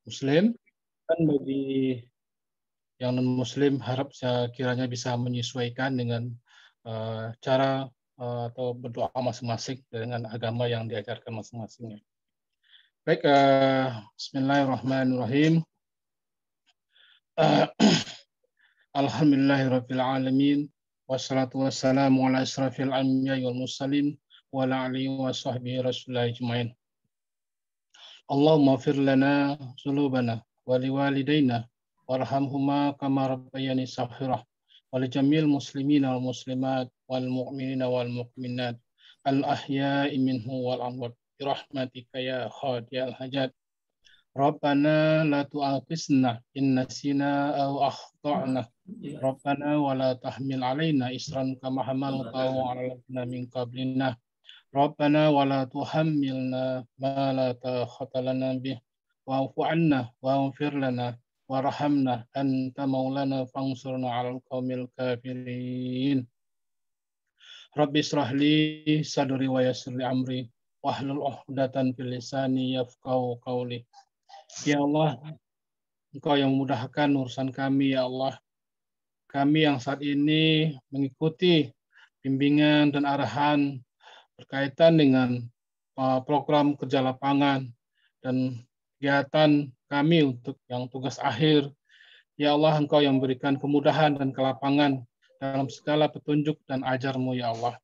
Muslim, dan bagi yang non-Muslim harap kiranya bisa menyesuaikan dengan cara atau berdoa masing-masing dengan agama yang diajarkan masing-masingnya. Baik, Bismillahirrahmanirrahim. Alhamdulillahirabbil alamin wassalatu wassalamu ala asyrafil anbiya'i wal mursalin wa ala alihi wa sahbihi rasulillah ajmain. Allahumma fir lana dzunubana wa liwalidayna warhamhuma kama rabbayani shaghira wa li jamil muslimina wal muslimat wal mu'minina wal mu'minat al ahya'i minhum wal amwat bi rahmatika ya khadiyal hajat. Rabbana la tu'akhizna in nasina aw akhtana. Rabbana wa la tahmil alaina isran kama hamaltahu 'ala alladziina min qablina. Rabbana wa la tuhammilna ma la taqata lana bih wa'fu 'anna waghfir lana warhamna anta maulana fansurna 'alal qaumil kafirin. Rabbi israh li sadri wa yassir li amri wahlul 'uqdatan fil lisani yafqahu qawli. Ya Allah, Engkau yang memudahkan urusan kami, ya Allah. Kami yang saat ini mengikuti bimbingan dan arahan berkaitan dengan program kerja lapangan dan kegiatan kami untuk yang tugas akhir. Ya Allah, Engkau yang memberikan kemudahan dan kelapangan dalam segala petunjuk dan ajar-Mu, ya Allah.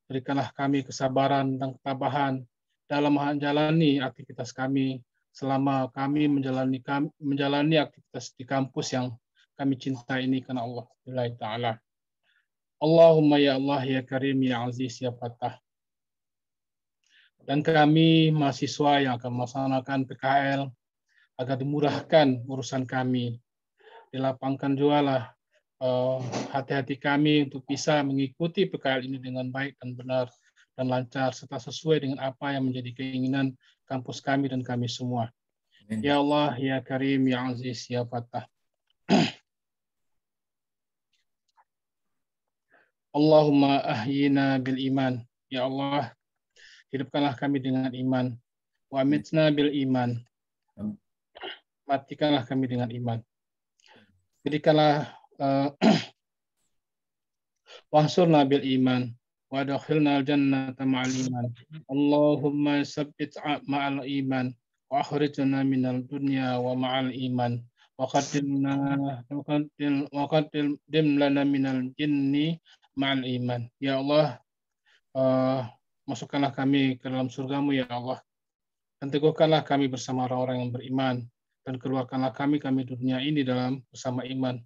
Berikanlah kami kesabaran dan ketabahan dalam menjalani aktivitas kami selama kami menjalani aktivitas di kampus yang kami cintai ini karena Allah Ta'ala. Allahumma ya Allah, ya Karim, ya Aziz, ya Fattah. Dan kami mahasiswa yang akan melaksanakan PKL agar dimurahkan urusan kami. Dilapangkan jualah hati-hati kami untuk bisa mengikuti PKL ini dengan baik dan benar dan lancar serta sesuai dengan apa yang menjadi keinginan kampus kami dan kami semua. Amin. Ya Allah, ya Karim, ya Aziz, ya Fattah. Allahumma ahyina bil iman. Ya Allah, hidupkanlah kami dengan iman. Wa amitna bil iman. Matikanlah kami dengan iman. Berikanlah wahsurna bil iman. Wa adkhilna al jannata ma'al iman. Allahumma sabbit ma'al iman. Wa akhrijna minal dunya wa ma'al iman. Wa qaddimna lana minal jinni ma'al iman. Ya Allah, masukkanlah kami ke dalam surga-Mu, ya Allah. Dan teguhkanlah kami bersama orang-orang yang beriman. Dan keluarkanlah kami di dunia ini dalam bersama iman.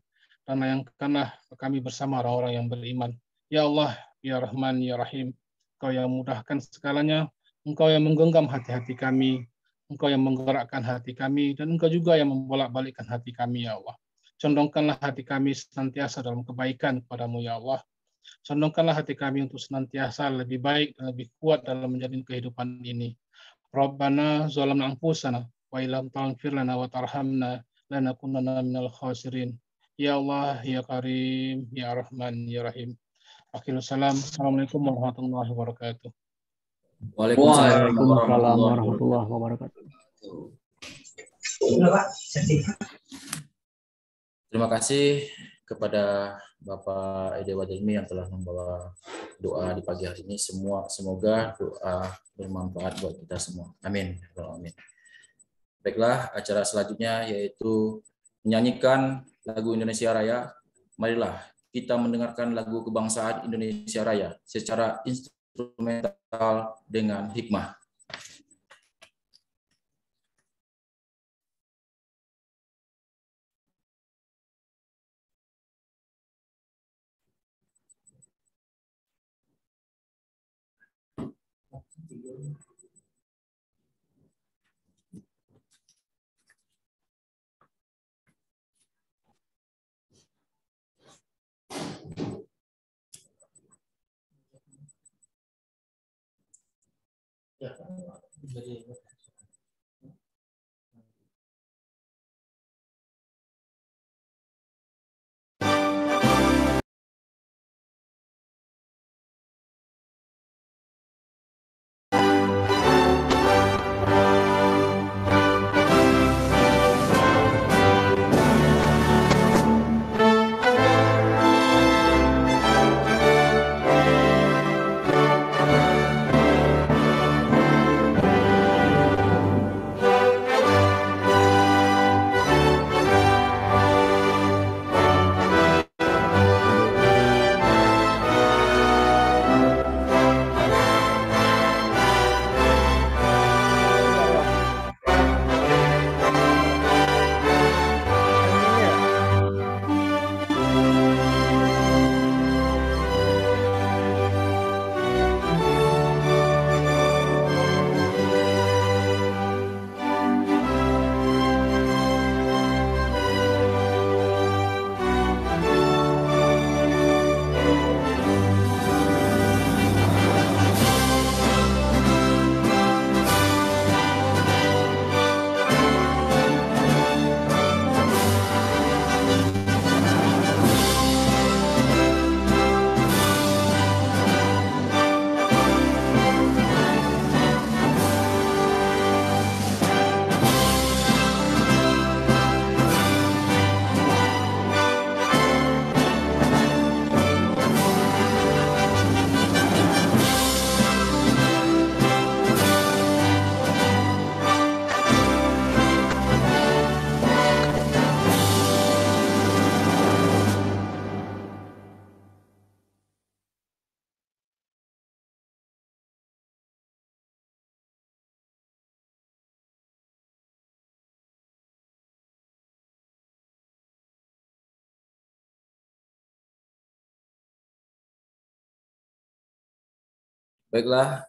Dan layangkanlah kami bersama orang-orang yang beriman. Ya Allah, ya Rahman, ya Rahim. Engkau yang mudahkan segalanya. Engkau yang menggenggam hati-hati kami. Engkau yang menggerakkan hati kami. Dan Engkau juga yang membolak-balikkan hati kami, ya Allah. Condongkanlah hati kami senantiasa dalam kebaikan kepadamu, ya Allah. Condongkanlah hati kami untuk senantiasa lebih baik dan lebih kuat dalam menjalani kehidupan ini. Rabbana zalamna anfusana wa illam taghfir lana wa tarhamna lanakunanna minal khasirin. Ya Allah, ya Karim, ya Rahman, ya Rahim. Salam. Assalamualaikum warahmatullahi wabarakatuh. Waalaikumsalam warahmatullahi wabarakatuh. Terima kasih kepada Bapak Ede Wajelmi yang telah membawa doa di pagi hari ini. Semoga doa bermanfaat buat kita semua. Amin. Amin. Baiklah, acara selanjutnya yaitu menyanyikan lagu Indonesia Raya. Marilah kita mendengarkan lagu kebangsaan Indonesia Raya secara instrumental dengan hikmah. Baiklah,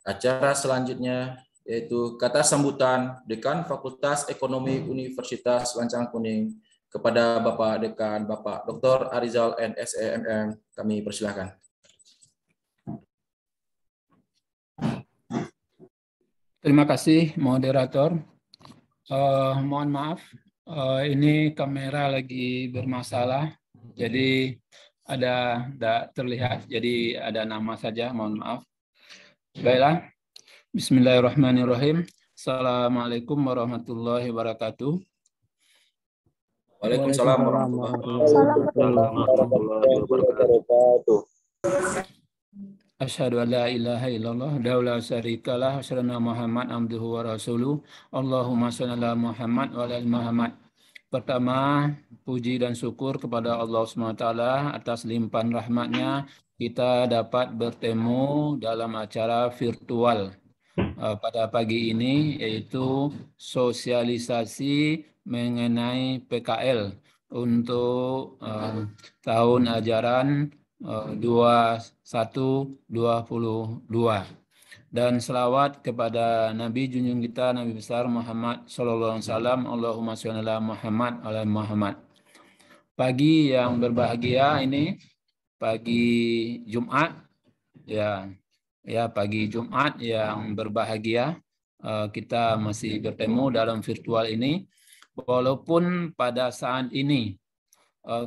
acara selanjutnya yaitu kata sambutan Dekan Fakultas Ekonomi Universitas Lancang Kuning kepada Bapak Dekan, Bapak Dr. Arizal NSEMM. Kami persilahkan. Terima kasih, moderator. Mohon maaf, ini kamera lagi bermasalah, jadi tidak terlihat, jadi ada nama saja, mohon maaf. Baiklah, bismillahirrahmanirrahim. Assalamualaikum warahmatullahi wabarakatuh. Waalaikumsalam warahmatullahi wabarakatuh. Asyhadu an la ilaha illallah wa la syarikalah, asyhadu anna Muhammad abduhu wa rasuluh. Allahumma shalli ala Muhammad wa ala ali Muhammad. Pertama, puji dan syukur kepada Allah SWT atas limpahan rahmatnya kita dapat bertemu dalam acara virtual pada pagi ini, yaitu sosialisasi mengenai PKL untuk tahun ajaran 21-22. Dan selawat kepada Nabi junjungan kita, Nabi besar Muhammad Sallallahu Alaihi Wasallam. Allahumma sholli ala Muhammad ala Muhammad. Pagi yang berbahagia ini, pagi Jumat, ya pagi Jumat yang berbahagia, kita masih bertemu dalam virtual ini, walaupun pada saat ini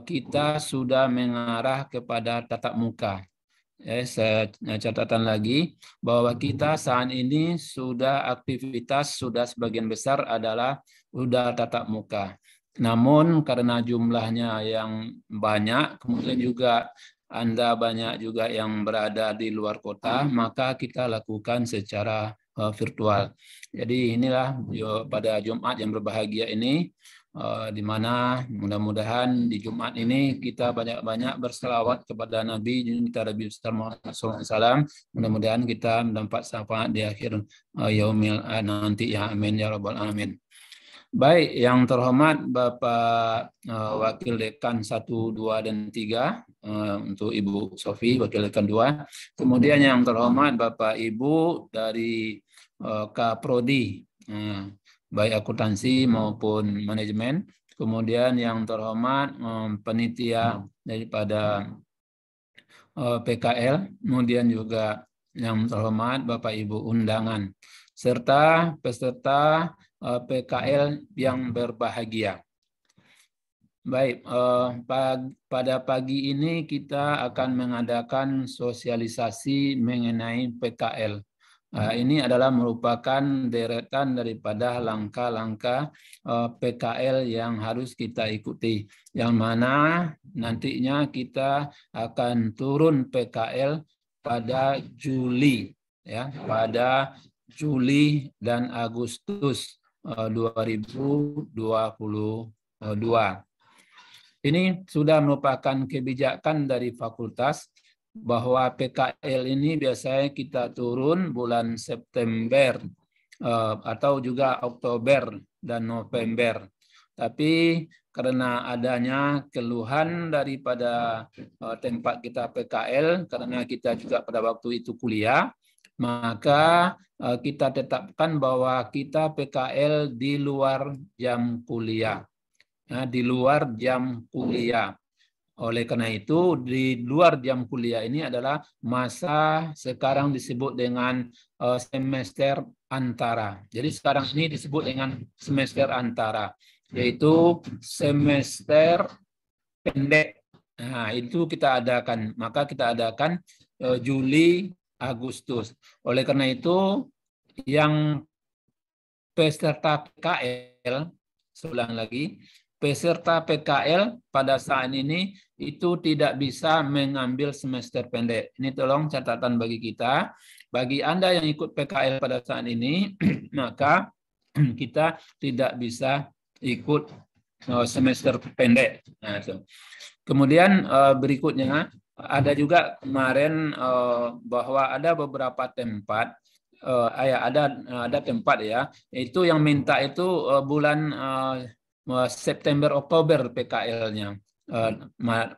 kita sudah mengarah kepada tatap muka. Saya catatan lagi bahwa kita saat ini sudah aktivitas sudah sebagian besar adalah sudah tatap muka. Namun karena jumlahnya yang banyak, kemudian juga Anda banyak juga yang berada di luar kota, maka kita lakukan secara virtual. Jadi inilah pada Jumat yang berbahagia ini, di mana mudah-mudahan di Jumat ini kita banyak-banyak berselawat kepada Nabi kita Nabi Muhammad SAW. Mudah-mudahan kita mendapat syafaat di akhir yaumil nanti, ya amin ya rabbal alamin. Baik, yang terhormat Bapak Wakil Dekan 1, 2, dan 3 untuk Ibu Sofi, Wakil Dekan 2. Kemudian yang terhormat Bapak Ibu dari Kaprodi, baik akuntansi maupun manajemen. Kemudian yang terhormat panitia daripada PKL, kemudian juga yang terhormat Bapak Ibu undangan, serta peserta PKL yang berbahagia. Baik, pada pagi ini kita akan mengadakan sosialisasi mengenai PKL. Ini adalah merupakan deretan daripada langkah-langkah PKL yang harus kita ikuti, yang mana nantinya kita akan turun PKL pada Juli, ya, pada Juli dan Agustus 2022. Ini sudah merupakan kebijakan dari fakultas bahwa PKL ini biasanya kita turun bulan September atau juga Oktober dan November. Tapi karena adanya keluhan daripada tempat kita PKL, karena kita juga pada waktu itu kuliah, maka kita tetapkan bahwa kita PKL di luar jam kuliah. Di luar jam kuliah. Oleh karena itu, di luar jam kuliah ini adalah masa sekarang disebut dengan semester antara. Jadi sekarang ini disebut dengan semester antara, yaitu semester pendek. Nah, itu kita adakan. Maka kita adakan Juli, Agustus. Oleh karena itu, yang peserta PKL, seulang lagi, peserta PKL pada saat ini itu tidak bisa mengambil semester pendek. Ini tolong catatan bagi kita. Bagi Anda yang ikut PKL pada saat ini, maka kita tidak bisa ikut semester pendek. Nah, kemudian berikutnya, ada juga kemarin bahwa ada beberapa tempat, ada tempat ya, itu yang minta itu bulan September Oktober PKL-nya.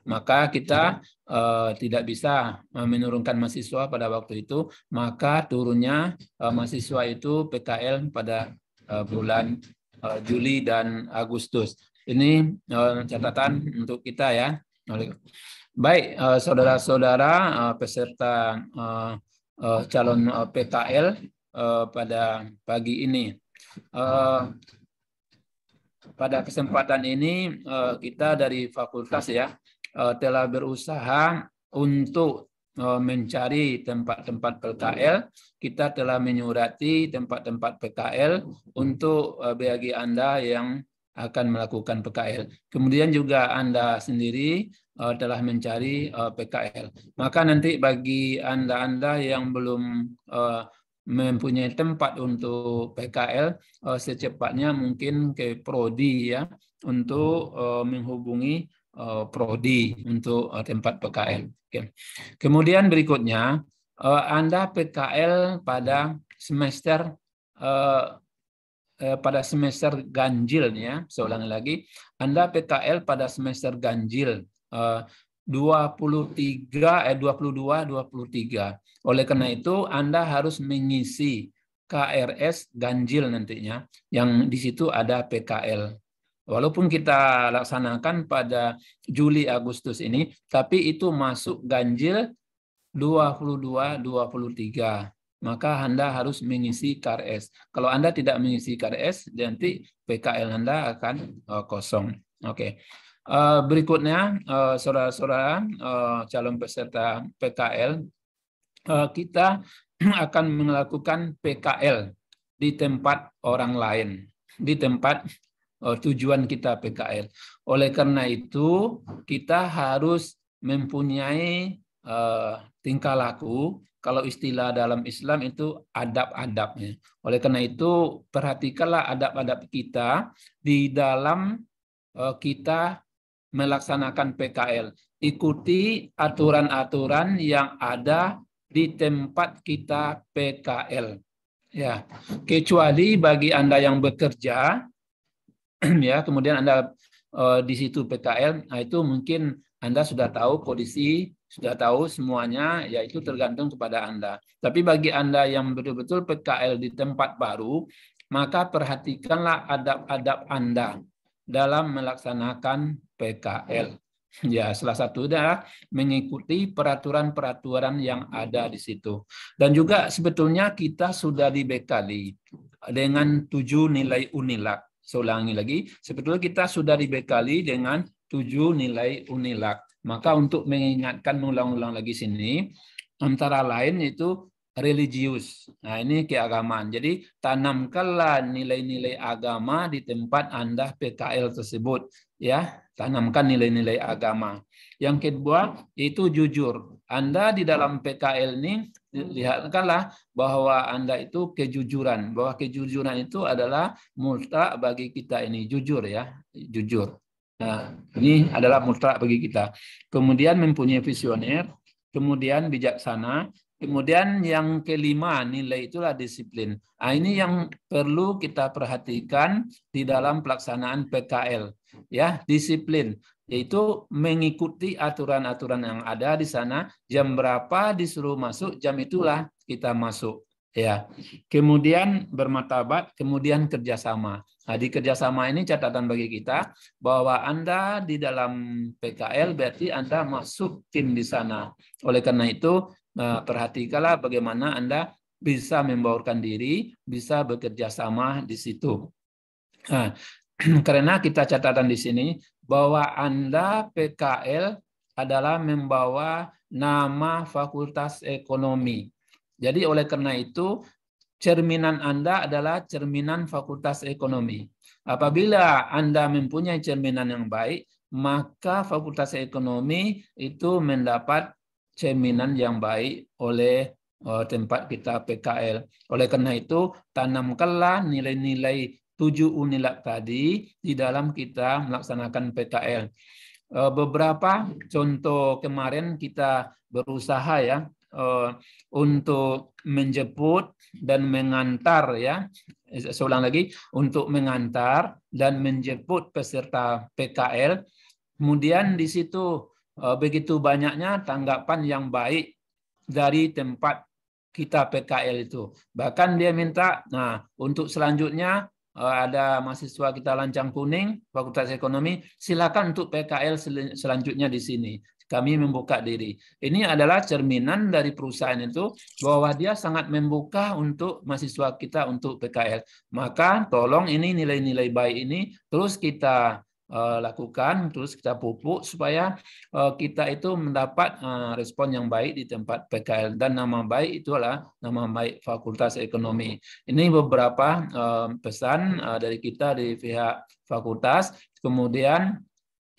Maka kita tidak bisa menurunkan mahasiswa pada waktu itu, maka turunnya mahasiswa itu PKL pada bulan Juli dan Agustus. Ini catatan untuk kita ya. Baik, saudara-saudara peserta calon PKL pada pagi ini. Pada kesempatan ini kita dari fakultas ya telah berusaha untuk mencari tempat-tempat PKL. Kita telah menyurati tempat-tempat PKL untuk bagi Anda yang akan melakukan PKL. Kemudian juga Anda sendiri telah mencari PKL. Maka nanti bagi Anda yang belum mempunyai tempat untuk PKL, secepatnya mungkin ke Prodi ya untuk menghubungi Prodi untuk tempat PKL. Oke. Kemudian berikutnya Anda PKL pada semester ganjil ya. Saya ulangi lagi, Anda PKL pada semester ganjil 22, 23. Oleh karena itu, Anda harus mengisi KRS ganjil nantinya, yang di situ ada PKL. Walaupun kita laksanakan pada Juli Agustus ini, tapi itu masuk ganjil 22, 23. Maka Anda harus mengisi KRS. Kalau Anda tidak mengisi KRS, nanti PKL Anda akan kosong. Oke. Berikutnya, saudara-saudara calon peserta PKL, kita akan melakukan PKL di tempat orang lain, di tempat tujuan kita PKL. Oleh karena itu, kita harus mempunyai tingkah laku. Kalau istilah dalam Islam itu adab-adabnya. Oleh karena itu, perhatikanlah adab-adab kita di dalam kita melaksanakan PKL. Ikuti aturan-aturan yang ada di tempat kita PKL. Ya, kecuali bagi Anda yang bekerja, ya, kemudian Anda di situ PKL, nah itu mungkin Anda sudah tahu kondisi, sudah tahu semuanya, yaitu tergantung kepada Anda. Tapi bagi Anda yang betul-betul PKL di tempat baru, maka perhatikanlah adab-adab Anda dalam melaksanakan PKL. Ya, salah satu adalah mengikuti peraturan-peraturan yang ada di situ. Dan juga sebetulnya kita sudah dibekali dengan 7 nilai UNILAK. Saya ulangi lagi, sebetulnya kita sudah dibekali dengan 7 nilai UNILAK. Maka untuk mengingatkan ulang-ulang lagi sini, antara lain itu religius. Nah, ini keagamaan. Jadi tanamkanlah nilai-nilai agama di tempat Anda PKL tersebut, ya. Tanamkan nilai-nilai agama. Yang kedua itu jujur. Anda di dalam PKL ini lihatkanlah bahwa Anda itu kejujuran, bahwa kejujuran itu adalah mutlak bagi kita ini, jujur ya, jujur. Nah, ini adalah mutlak bagi kita. Kemudian mempunyai visioner, kemudian bijaksana. Kemudian yang kelima, nilai itulah disiplin. Nah, ini yang perlu kita perhatikan di dalam pelaksanaan PKL. Ya, disiplin, yaitu mengikuti aturan-aturan yang ada di sana. Jam berapa disuruh masuk, jam itulah kita masuk. Ya, kemudian bermartabat, kemudian kerjasama. Nah, di kerjasama ini catatan bagi kita bahwa Anda di dalam PKL berarti Anda masuk tim di sana. Oleh karena itu, perhatikanlah bagaimana Anda bisa membaurkan diri, bisa bekerja sama di situ. Nah, karena kita catatan di sini bahwa Anda PKL adalah membawa nama Fakultas Ekonomi. Jadi oleh karena itu cerminan Anda adalah cerminan Fakultas Ekonomi. Apabila Anda mempunyai cerminan yang baik, maka Fakultas Ekonomi itu mendapat cerminan yang baik oleh tempat kita PKL. Oleh karena itu, tanamkanlah nilai-nilai 7 UNILAK tadi di dalam kita melaksanakan PKL. Beberapa contoh kemarin kita berusaha ya untuk menjemput dan mengantar ya. Saya ulang lagi, untuk mengantar dan menjemput peserta PKL Kemudian di situ begitu banyaknya tanggapan yang baik dari tempat kita PKL itu. Bahkan dia minta, nah untuk selanjutnya ada mahasiswa kita Lancang Kuning, Fakultas Ekonomi, silakan untuk PKL selanjutnya di sini. Kami membuka diri. Ini adalah cerminan dari perusahaan itu bahwa dia sangat membuka untuk mahasiswa kita untuk PKL. Maka tolong ini nilai-nilai baik ini terus kita lakukan, terus kita pupuk supaya kita itu mendapat respon yang baik di tempat PKL, dan nama baik itu adalah nama baik Fakultas Ekonomi. Ini beberapa pesan dari kita di pihak fakultas. Kemudian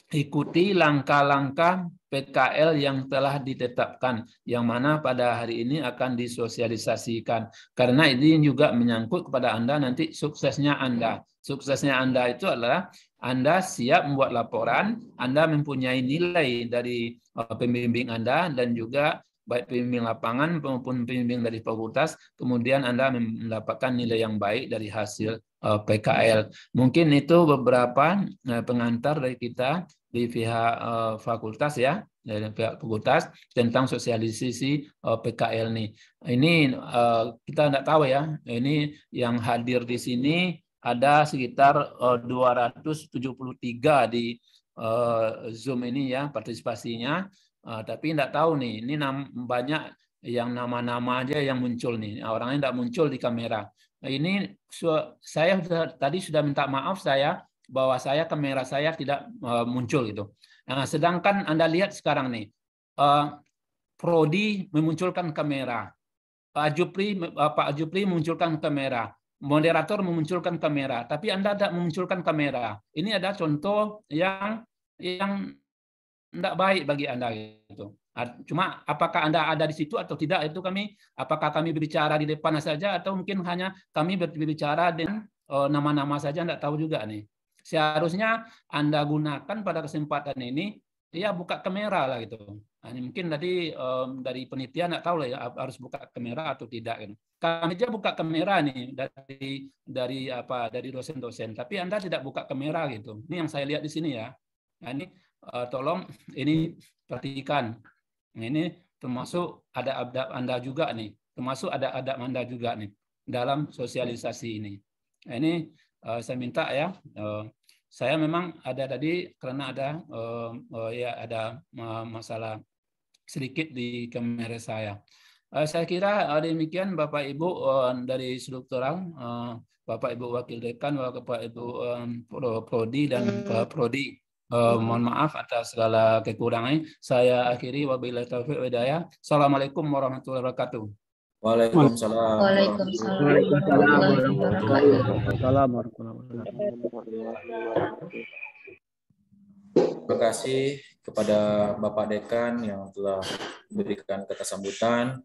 ikuti langkah-langkah PKL yang telah ditetapkan, yang mana pada hari ini akan disosialisasikan. Karena ini juga menyangkut kepada Anda nanti suksesnya Anda. Suksesnya Anda itu adalah Anda siap membuat laporan, Anda mempunyai nilai dari pembimbing Anda, dan juga baik pembimbing lapangan maupun pembimbing dari fakultas, kemudian Anda mendapatkan nilai yang baik dari hasil PKL. Mungkin itu beberapa pengantar dari kita di pihak fakultas ya, dari pihak fakultas tentang sosialisasi PKL nih. Ini kita tidak tahu ya, ini yang hadir di sini ada sekitar 273 di Zoom ini ya partisipasinya, tapi tidak tahu nih, ini banyak yang nama-nama aja yang muncul nih, orangnya tidak muncul di kamera. Ini saya tadi sudah minta maaf bahwa kamera saya tidak muncul gitu. Nah, sedangkan Anda lihat sekarang nih, Prodi memunculkan kamera, Pak Jupri memunculkan kamera, moderator memunculkan kamera, tapi Anda tidak memunculkan kamera. Ini ada contoh yang tidak baik bagi Anda gitu. Cuma apakah Anda ada di situ atau tidak itu apakah kami berbicara di depan saja atau mungkin hanya kami berbicara dengan nama-nama saja, tidak tahu juga nih. Seharusnya Anda gunakan pada kesempatan ini ya buka kamera lah gitu. Nah, mungkin tadi dari penelitian tidak tahu lah ya harus buka kamera atau tidak gitu. Kami aja buka kamera nih dari dosen-dosen, tapi Anda tidak buka kamera gitu. Ini yang saya lihat di sini ya. Nah, ini tolong ini perhatikan. Ini termasuk ada adab Anda juga nih, termasuk ada adab Anda juga nih dalam sosialisasi ini. Nah, ini saya minta ya, saya memang ada tadi karena ada masalah sedikit di kamera saya. Saya kira demikian Bapak Ibu dari struktural, Bapak Ibu Wakil Dekan, Bapak Ibu Prodi dan Prodi. Mohon maaf atas segala kekurangan. Saya akhiri wabillahi taufiq wal hidayah. Assalamualaikum warahmatullahi wabarakatuh. Waalaikumsalam. Terima kasih kepada Bapak Dekan yang telah memberikan kata sambutan.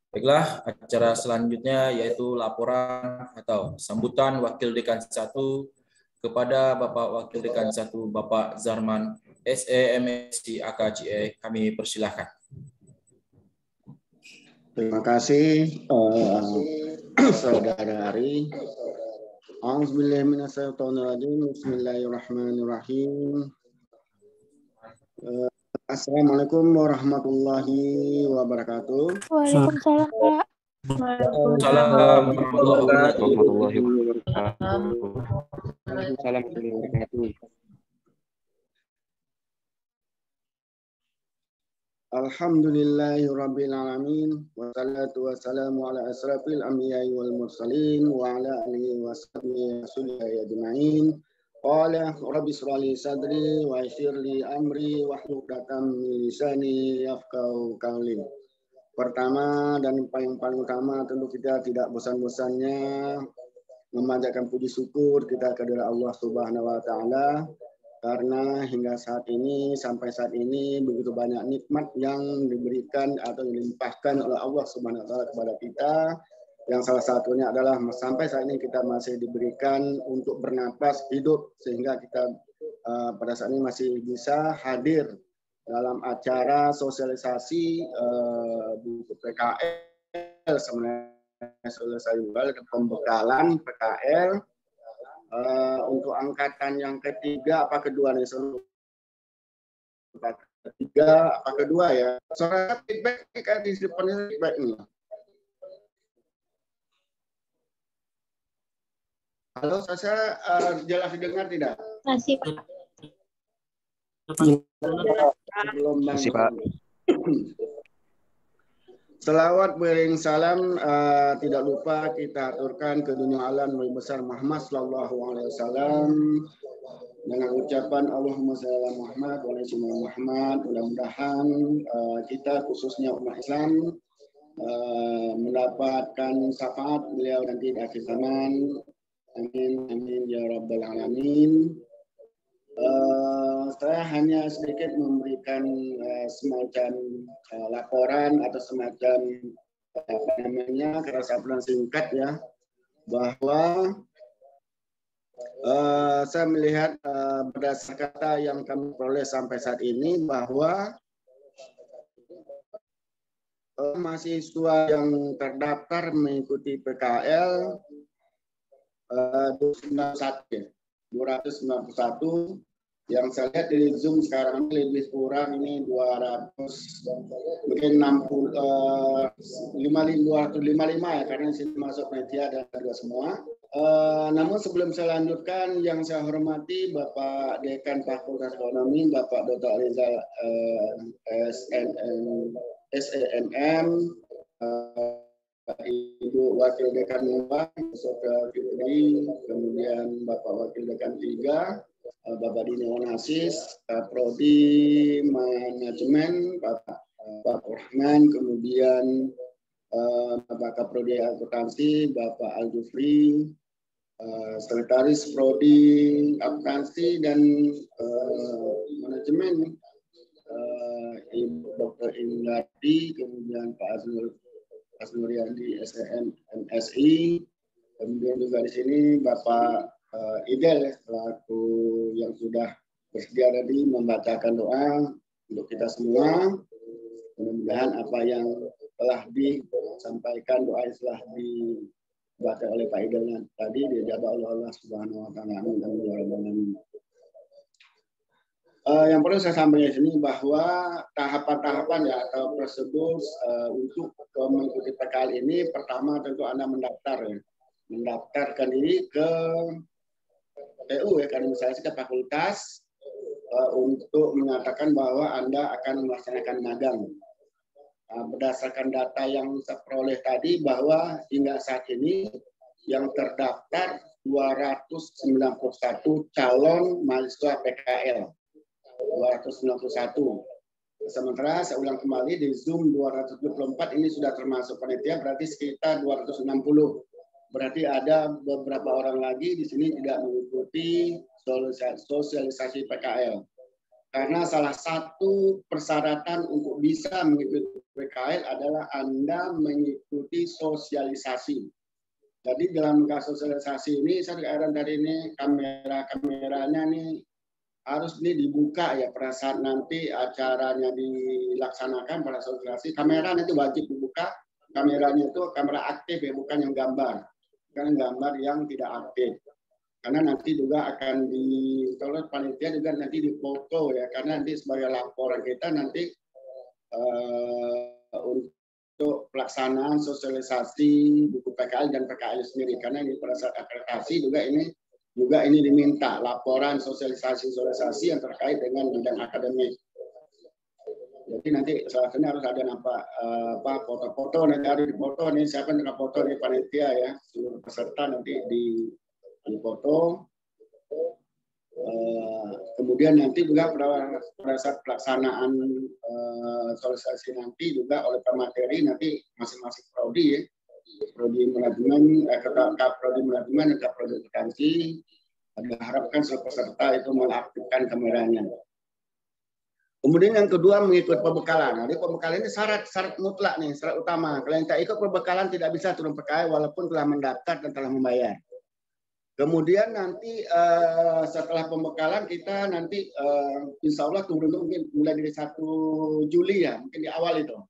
Baiklah, acara selanjutnya yaitu laporan atau sambutan Wakil Dekan 1 kepada Bapak Wakil Dekan 1 Bapak Zarman SEMSI AKJE. Kami persilahkan. Terima kasih Saudara Ari. A'udzubillahiminasyaitonirrajim. Bismillahirrahmanirrahim. Assalamualaikum warahmatullahi wabarakatuh. Waalaikumsalam, Pak. Waalaikumsalam warahmatullahi wabarakatuh. Alhamdulillahirabbil alamin wassalatu wassalamu ala asrafil anbiya'i wal mursalin wa ala alihi washabihi ajmain. Qala rabbi shrah li sadri wa yassir li amri wahlul 'uqdatam min lisani yafqahu qawli. Pertama dan paling utama tentu kita tidak bosan-bosannya memanjatkan puji syukur kita kepada Allah Subhanahu wa taala, karena hingga sampai saat ini begitu banyak nikmat yang diberikan atau dilimpahkan oleh Allah Subhanahu wa taala kepada kita, yang salah satunya adalah sampai saat ini kita masih diberikan untuk bernapas hidup, sehingga kita pada saat ini masih bisa hadir dalam acara sosialisasi buku PKL. Sebenarnya selesai juga pembekalan PKL untuk angkatan yang ketiga apa kedua nih, Apa ketiga, apa kedua ya? Suara feedback ini kan di depannya feedback ini. Halo, saya jelas didengar tidak? Masih, Pak. Masih, Pak. Selawat beriring salam tidak lupa kita aturkan ke dunia alam Nabi besar Muhammad sallallahu alaihi wasallam dengan ucapan Allahumma shalli ala Muhammad wa ala Muhammad. Mudah-mudahan kita khususnya umat Islam mendapatkan syafaat beliau nanti di akhir zaman. Amin amin ya rabbal alamin. Saya hanya sedikit memberikan semacam laporan atau semacam apa namanya keresahan singkat ya, bahwa saya melihat berdasarkan data yang kami peroleh sampai saat ini bahwa mahasiswa yang terdaftar mengikuti PKL 291 yang saya lihat di Zoom sekarang lebih kurang ini 200 mungkin 60 255 ya, karena di sini masuk media dan juga semua. Namun sebelum saya lanjutkan, yang saya hormati Bapak Dekan Fakultas Ekonomi Bapak Dr. Rizal SENM, Ibu Wakil Dekan 4, Saudara Fitri, kemudian Bapak Wakil Dekan 3, Bapak Dini Onasis, Prodi Manajemen, Bapak Rahman, kemudian Bapak Kaprodi Akuntansi, Bapak Al-Jufri, Sekretaris Prodi Akuntansi dan Manajemen, Ibu Dr. Indardi, kemudian Pak Asnuriandi SEM MSI, kemudian juga di sini Bapak Idel selaku yang sudah bersedia tadi membacakan doa untuk kita semua. Mudah-mudahan apa yang telah disampaikan, doa yang telah dibaca oleh Pak Idel tadi dijabah oleh Allah Subhanahu wa taala. Amin. Yang perlu saya sampaikan di sini bahwa tahapan-tahapan ya atau prosedur untuk mengikuti PKL ini, pertama tentu Anda mendaftarkan diri ke PU ya, karena misalnya ke fakultas untuk menyatakan bahwa Anda akan melaksanakan magang. Berdasarkan data yang saya peroleh tadi bahwa hingga saat ini yang terdaftar 291 calon mahasiswa PKL. 291. Sementara saya ulang kembali di Zoom 274 ini sudah termasuk panitia, berarti sekitar 260. Berarti ada beberapa orang lagi di sini tidak mengikuti sosialisasi PKL. Karena salah satu persyaratan untuk bisa mengikuti PKL adalah Anda mengikuti sosialisasi. Jadi dalam sosialisasi ini saya heran dari ini kameranya nih harus ini dibuka ya, pada saat nanti acaranya dilaksanakan pada sosialisasi, kamera itu wajib dibuka. Kameranya itu kamera aktif ya, bukan yang gambar. Bukan gambar yang tidak aktif. Karena nanti juga akan kalau panitia juga nanti difoto ya, karena nanti sebagai laporan kita nanti untuk pelaksanaan sosialisasi buku PKL dan PKL sendiri. Karena ini pada saat akreditasi juga ini diminta laporan sosialisasi yang terkait dengan bidang akademik. Jadi nanti salah satunya harus ada foto-foto, nanti harus difoto nih, siapa yang foto nih panitia ya, seluruh peserta nanti difoto. Kemudian nanti juga pada saat pelaksanaan sosialisasi nanti juga oleh pemateri nanti masing-masing prodi ya. Prodi manajemen, Kaprodi manajemen, Kaprodi akuntansi, diharapkan seluruh peserta itu mengaktifkan kameranya. Kemudian yang kedua mengikut pembekalan. Jadi pembekalan ini syarat mutlak nih, syarat utama. Kalau yang tak ikut pembekalan tidak bisa turun PKL walaupun telah mendaftar dan telah membayar. Kemudian nanti setelah pembekalan kita nanti insya Allah turun mungkin mulai dari 1 Juli ya, mungkin di awal itu.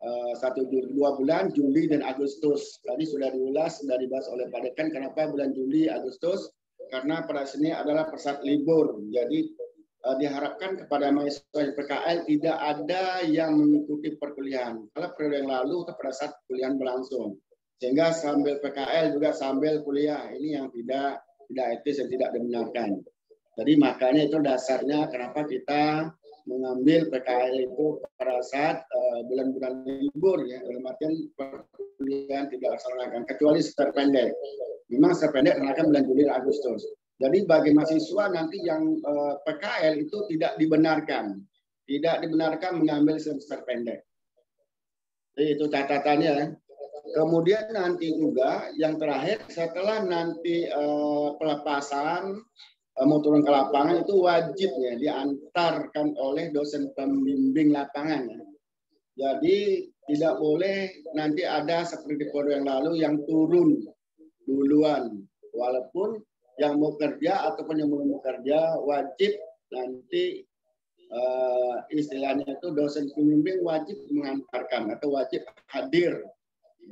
1 Juli, 2 bulan, Juli dan Agustus. Tadi sudah diulas, sudah dibahas oleh Pak Dekan, kenapa bulan Juli, Agustus? Karena pada sini adalah saat libur. Jadi diharapkan kepada mahasiswa PKL tidak ada yang mengikuti perkuliahan. Kalau periode yang lalu pada saat kuliah berlangsung, sehingga sambil PKL juga sambil kuliah, ini yang tidak etis dan tidak dibenarkan. Jadi makanya itu dasarnya kenapa kita mengambil PKL itu pada saat bulan-bulan libur, ya, dalam artian perkuliahan tidak dilaksanakan kecuali terpendek. Memang terpendek karena kan bulan Juli dan Agustus. Jadi bagi mahasiswa nanti yang PKL itu tidak dibenarkan mengambil semester pendek. Jadi itu catatannya. Kemudian nanti juga yang terakhir setelah nanti pelepasan mau turun ke lapangan itu wajib ya diantarkan oleh dosen pembimbing lapangan. Ya. Jadi tidak boleh nanti ada seperti periode yang lalu yang turun duluan, walaupun yang mau kerja ataupun yang belum mau kerja wajib nanti istilahnya itu dosen pembimbing wajib mengantarkan atau wajib hadir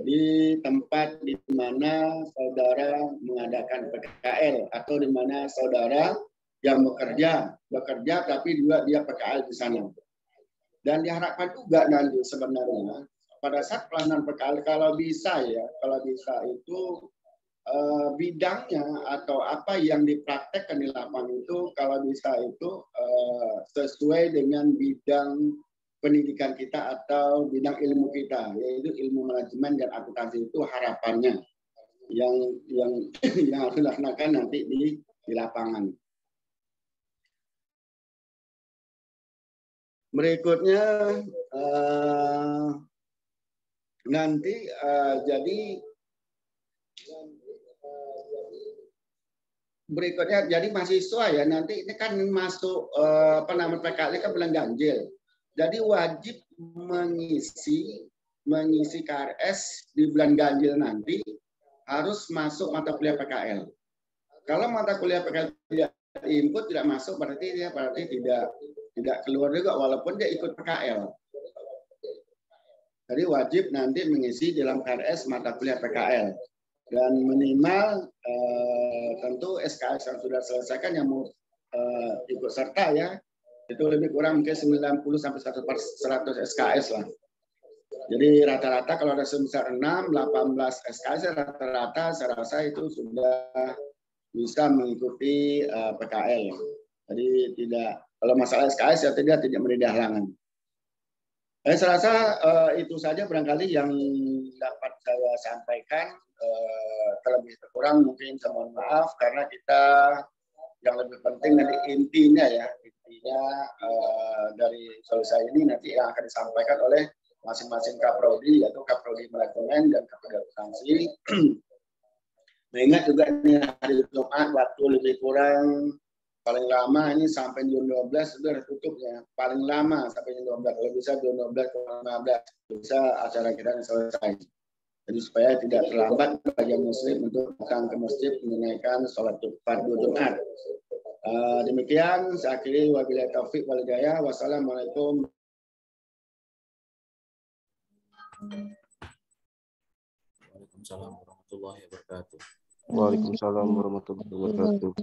di tempat di mana saudara mengadakan PKL atau di mana saudara yang bekerja tapi juga dia PKL di sana. Dan diharapkan juga nanti sebenarnya pada saat pelaksanaan PKL kalau bisa itu bidangnya atau apa yang dipraktekkan di lapangan itu kalau bisa itu sesuai dengan bidang pendidikan kita atau bidang ilmu kita, yaitu ilmu manajemen dan akuntansi. Itu harapannya yang harus dilaksanakan nanti di lapangan. Berikutnya nanti berikutnya jadi mahasiswa ya nanti ini kan masuk PKL kan bulan ganjil. Jadi wajib mengisi KRS di bulan ganjil nanti harus masuk mata kuliah PKL. Kalau mata kuliah PKL tidak input tidak masuk berarti tidak keluar juga walaupun dia ikut PKL. Jadi wajib nanti mengisi dalam KRS mata kuliah PKL. Dan minimal tentu SKS yang sudah selesaikan yang mau ikut serta ya itu lebih kurang mungkin 90 sampai 100 SKS lah. Jadi rata-rata kalau ada semester 6, 18 SKS rata-rata saya rasa itu sudah bisa mengikuti PKL. Jadi tidak kalau masalah SKS ya tidak menjadi halangan. Saya rasa itu saja barangkali yang dapat saya sampaikan. Terlebih kurang mungkin saya mohon maaf karena kita yang lebih penting dari intinya dari solusi ini nanti yang akan disampaikan oleh masing-masing kaprodi yaitu kaprodi manajemen dan kaprodi akuntansi. Mengingat juga ini hari Jumat waktu lebih kurang paling lama ini sampai jam 12 sudah tutup ya. Paling lama sampai jam 12 kalau bisa jam 12 ke 15 bisa acara kita selesai. Jadi supaya tidak terlambat bagi muslim untuk datang ke masjid menunaikan sholat fardu Jumat. Demikian saya akhiri wabillahi taufik wal hidayah. Wassalamualaikum. Waalaikumsalam warahmatullahi wabarakatuh. Waalaikumsalam warahmatullahi wabarakatuh.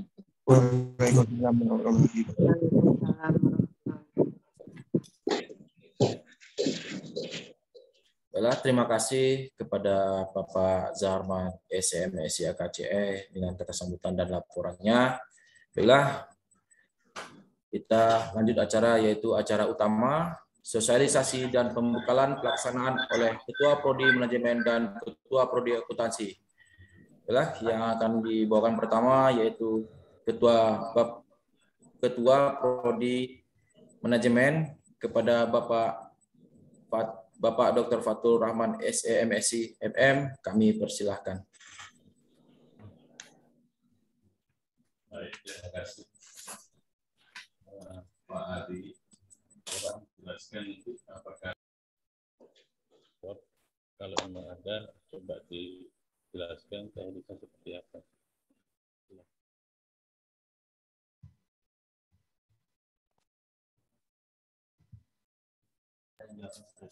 Baiklah, terima kasih kepada Bapak Zaharman SMSI AKCE dengan kata sambutan dan laporannya. Baiklah, kita lanjut acara yaitu acara utama sosialisasi dan pembekalan pelaksanaan oleh Ketua Prodi Manajemen dan Ketua Prodi Akuntansi. Baiklah, yang akan dibawakan pertama yaitu Ketua Prodi Manajemen kepada Bapak Dr. Fatul Rahman SEMSI MM, kami persilahkan. Baik, terima kasih. Pak Adi, coba jelaskan itu apakah kalau memang ada, coba dijelaskan teknisnya seperti apa.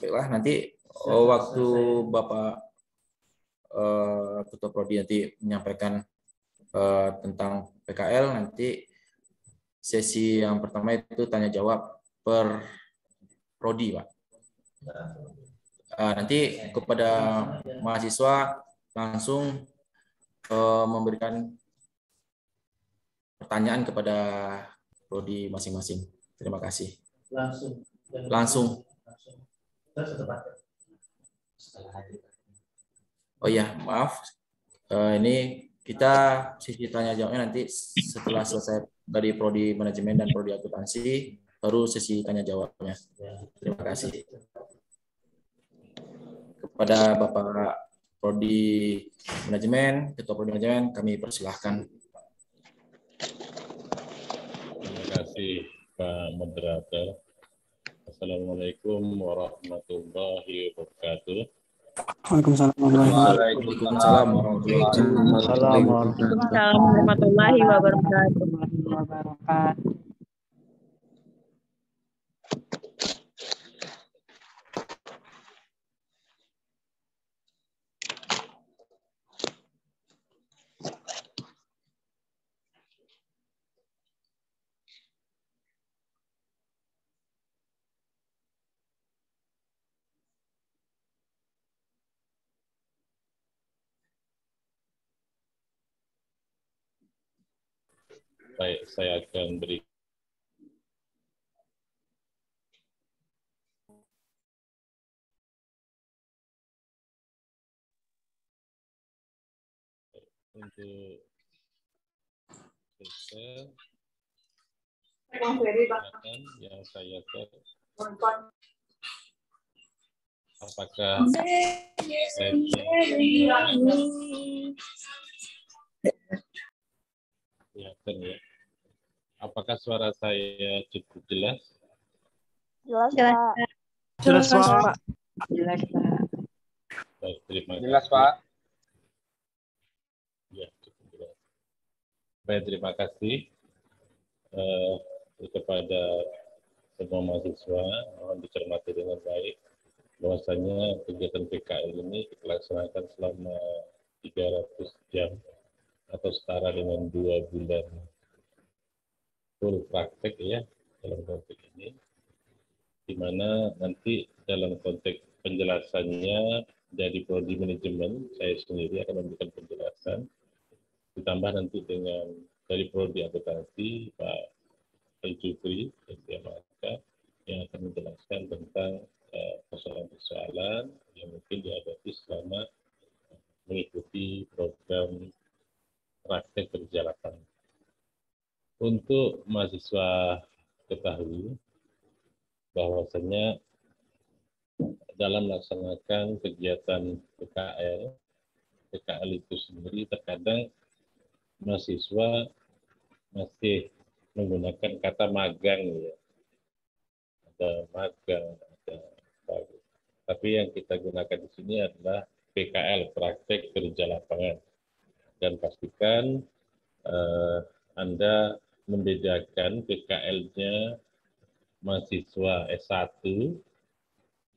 Baiklah, nanti waktu Bapak Ketua Prodi nanti menyampaikan tentang PKL, nanti sesi yang pertama itu tanya jawab per prodi, Pak. Nanti kepada mahasiswa langsung memberikan pertanyaan kepada prodi masing-masing. Terima kasih. Langsung. Oh ya, maaf. Ini kita sesi tanya jawabnya nanti setelah selesai dari prodi manajemen dan prodi akuntansi, baru sesi tanya jawabnya. Terima kasih. Kepada Bapak prodi manajemen, ketua prodi manajemen, kami persilahkan. Terima kasih Pak Moderator. Assalamualaikum warahmatullahi wabarakatuh. Waalaikumsalam warahmatullahi wabarakatuh. Baik, saya akan beri untuk yang saya apakah ya, apakah suara saya cukup jelas? Jelas, Pak. Jelas, Pak. Jelas, Pak. Baik, terima kasih. Jelas, Pak. Ya, cukup jelas. Baik, terima kasih kepada semua mahasiswa. Mohon dicermati dengan baik bahwasanya kegiatan PKL ini kita laksanakan selama 300 jam atau setara dengan 2 bulan full praktek ya dalam konteks ini, di mana nanti dalam konteks penjelasannya dari prodi manajemen saya sendiri akan memberikan penjelasan, ditambah nanti dengan dari prodi akuntansi Pak Al-Jufri yang akan menjelaskan tentang persoalan-persoalan yang mungkin dihadapi selama mengikuti program praktek kerja lapangan. Untuk mahasiswa ketahui bahwasanya dalam melaksanakan kegiatan PKL itu sendiri terkadang mahasiswa masih menggunakan kata magang ya. Ada magang, ada apa. Tapi yang kita gunakan di sini adalah PKL, praktek kerja lapangan. Dan pastikan Anda membedakan PKL-nya mahasiswa S1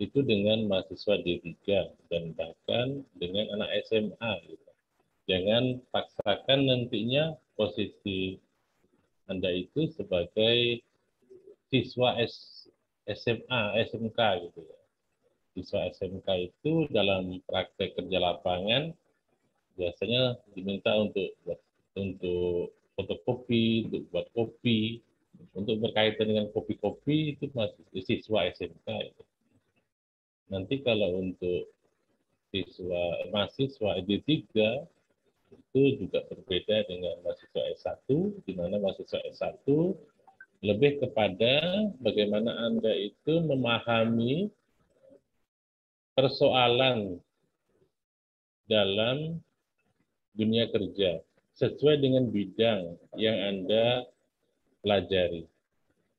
itu dengan mahasiswa D3 dan bahkan dengan anak SMA. Gitu. Jangan paksakan nantinya posisi Anda itu sebagai siswa SMA, SMK gitu ya. Siswa SMK itu dalam praktek kerja lapangan biasanya diminta untuk fotokopi, untuk buat kopi, untuk berkaitan dengan kopi-kopi itu masih siswa SMK. Itu. Nanti kalau untuk mahasiswa D3 itu juga berbeda dengan mahasiswa S1, di mana mahasiswa S1 lebih kepada bagaimana Anda itu memahami persoalan dalam dunia kerja sesuai dengan bidang yang Anda pelajari.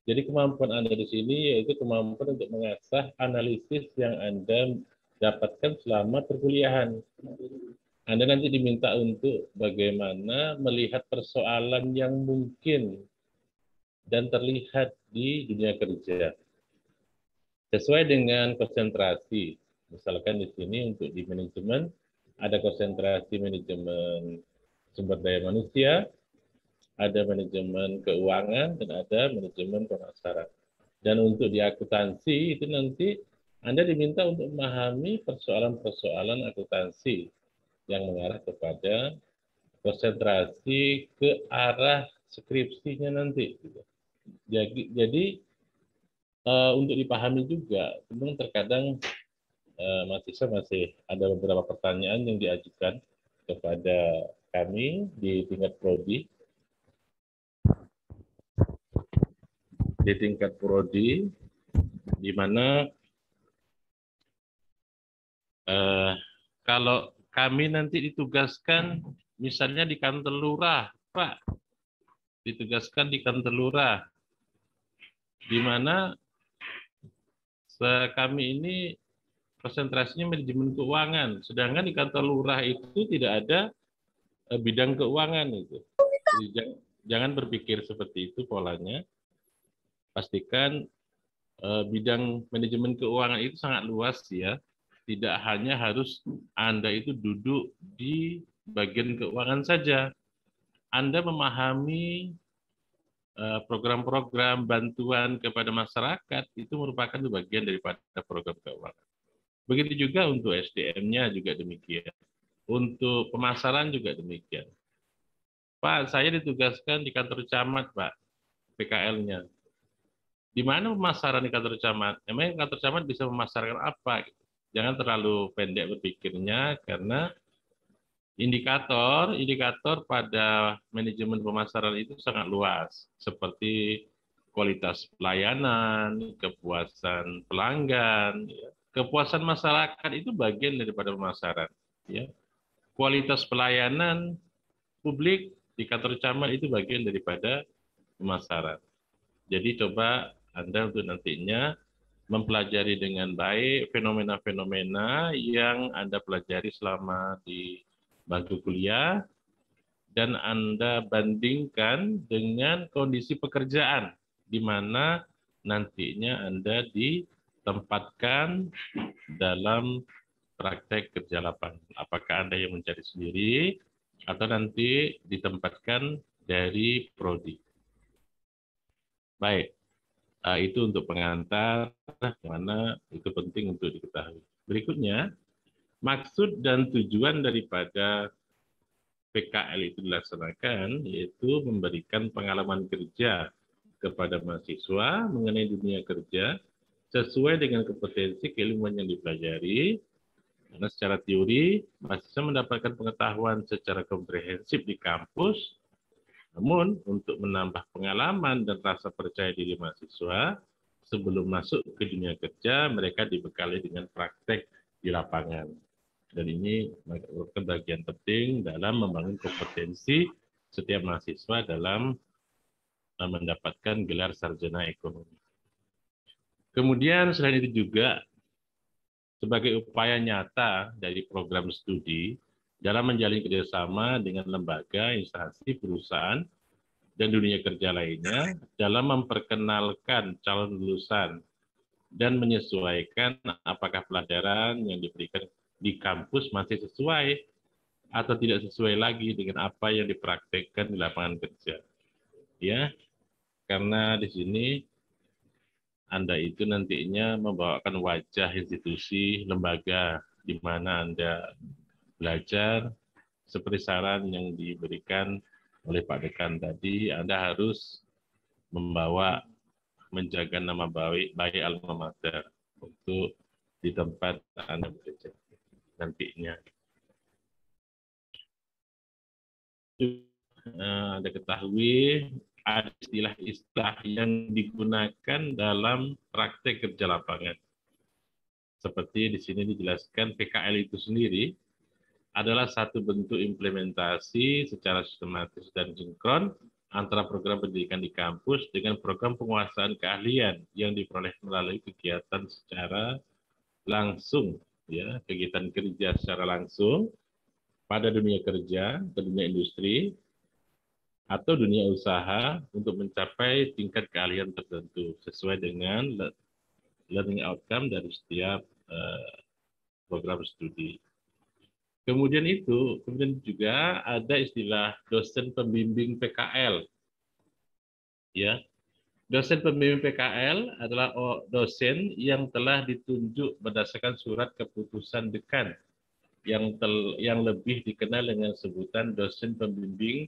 Jadi kemampuan Anda di sini yaitu kemampuan untuk mengasah analisis yang Anda dapatkan selama perkuliahan. Anda nanti diminta untuk bagaimana melihat persoalan yang mungkin dan terlihat di dunia kerja. Sesuai dengan konsentrasi. Misalkan di sini untuk di manajemen, ada konsentrasi manajemen sumber daya manusia, ada manajemen keuangan, dan ada manajemen pemasaran. Dan untuk di akuntansi itu nanti Anda diminta untuk memahami persoalan-persoalan akuntansi yang mengarah kepada konsentrasi ke arah skripsinya nanti. Jadi untuk dipahami juga, memang terkadang mahasiswa masih ada beberapa pertanyaan yang diajukan kepada kami di tingkat prodi. Di mana kalau kami nanti ditugaskan, misalnya di kantor lurah, Pak, ditugaskan di kantor lurah, di mana kami ini konsentrasinya manajemen keuangan, sedangkan di kantor lurah itu tidak ada bidang keuangan itu. Jadi, jangan berpikir seperti itu polanya. Pastikan bidang manajemen keuangan itu sangat luas ya. Tidak hanya harus Anda itu duduk di bagian keuangan saja. Anda memahami program-program bantuan kepada masyarakat itu merupakan bagian daripada program keuangan. Begitu juga untuk SDM-nya juga demikian. Untuk pemasaran juga demikian. Pak, saya ditugaskan di kantor camat, Pak, PKL-nya. Di mana pemasaran di kantor camat? Emangnya kantor camat bisa memasarkan apa? Jangan terlalu pendek berpikirnya, karena indikator pada manajemen pemasaran itu sangat luas, seperti kualitas pelayanan, kepuasan pelanggan, kepuasan masyarakat itu bagian daripada pemasaran. Ya. Kualitas pelayanan publik di kantor camat itu bagian daripada pemasaran. Jadi coba Anda untuk nantinya mempelajari dengan baik fenomena-fenomena yang Anda pelajari selama di bangku kuliah, dan Anda bandingkan dengan kondisi pekerjaan, di mana nantinya Anda ditempatkan dalam praktek kerja lapangan. Apakah Anda yang mencari sendiri, atau nanti ditempatkan dari prodi. Baik. Itu untuk pengantar, mana itu penting untuk diketahui. Berikutnya, maksud dan tujuan daripada PKL itu dilaksanakan, yaitu memberikan pengalaman kerja kepada mahasiswa mengenai dunia kerja sesuai dengan kompetensi keilmuan yang dipelajari. Karena secara teori, mahasiswa mendapatkan pengetahuan secara komprehensif di kampus. Namun, untuk menambah pengalaman dan rasa percaya diri mahasiswa, sebelum masuk ke dunia kerja, mereka dibekali dengan praktek di lapangan. Dan ini merupakan bagian penting dalam membangun kompetensi setiap mahasiswa dalam mendapatkan gelar sarjana ekonomi. Kemudian, selain itu juga, sebagai upaya nyata dari program studi, dalam menjalin kerjasama dengan lembaga, instansi, perusahaan, dan dunia kerja lainnya dalam memperkenalkan calon lulusan dan menyesuaikan apakah pelajaran yang diberikan di kampus masih sesuai atau tidak sesuai lagi dengan apa yang dipraktekkan di lapangan kerja. Ya, karena di sini Anda itu nantinya membawakan wajah institusi, lembaga di mana Anda belajar, seperti saran yang diberikan oleh Pak Dekan tadi, Anda harus menjaga nama baik alma mater untuk di tempat Anda bekerja nantinya. Anda ketahui ada istilah-istilah yang digunakan dalam praktek kerja lapangan. Seperti di sini dijelaskan, PKL itu sendiri adalah satu bentuk implementasi secara sistematis dan sinkron antara program pendidikan di kampus dengan program penguasaan keahlian yang diperoleh melalui kegiatan secara langsung, ya, kegiatan kerja secara langsung pada dunia kerja, ke dunia industri, atau dunia usaha untuk mencapai tingkat keahlian tertentu sesuai dengan learning outcome dari setiap program studi. Kemudian juga ada istilah dosen pembimbing PKL. Ya, dosen pembimbing PKL adalah dosen yang telah ditunjuk berdasarkan surat keputusan dekan yang lebih dikenal dengan sebutan dosen pembimbing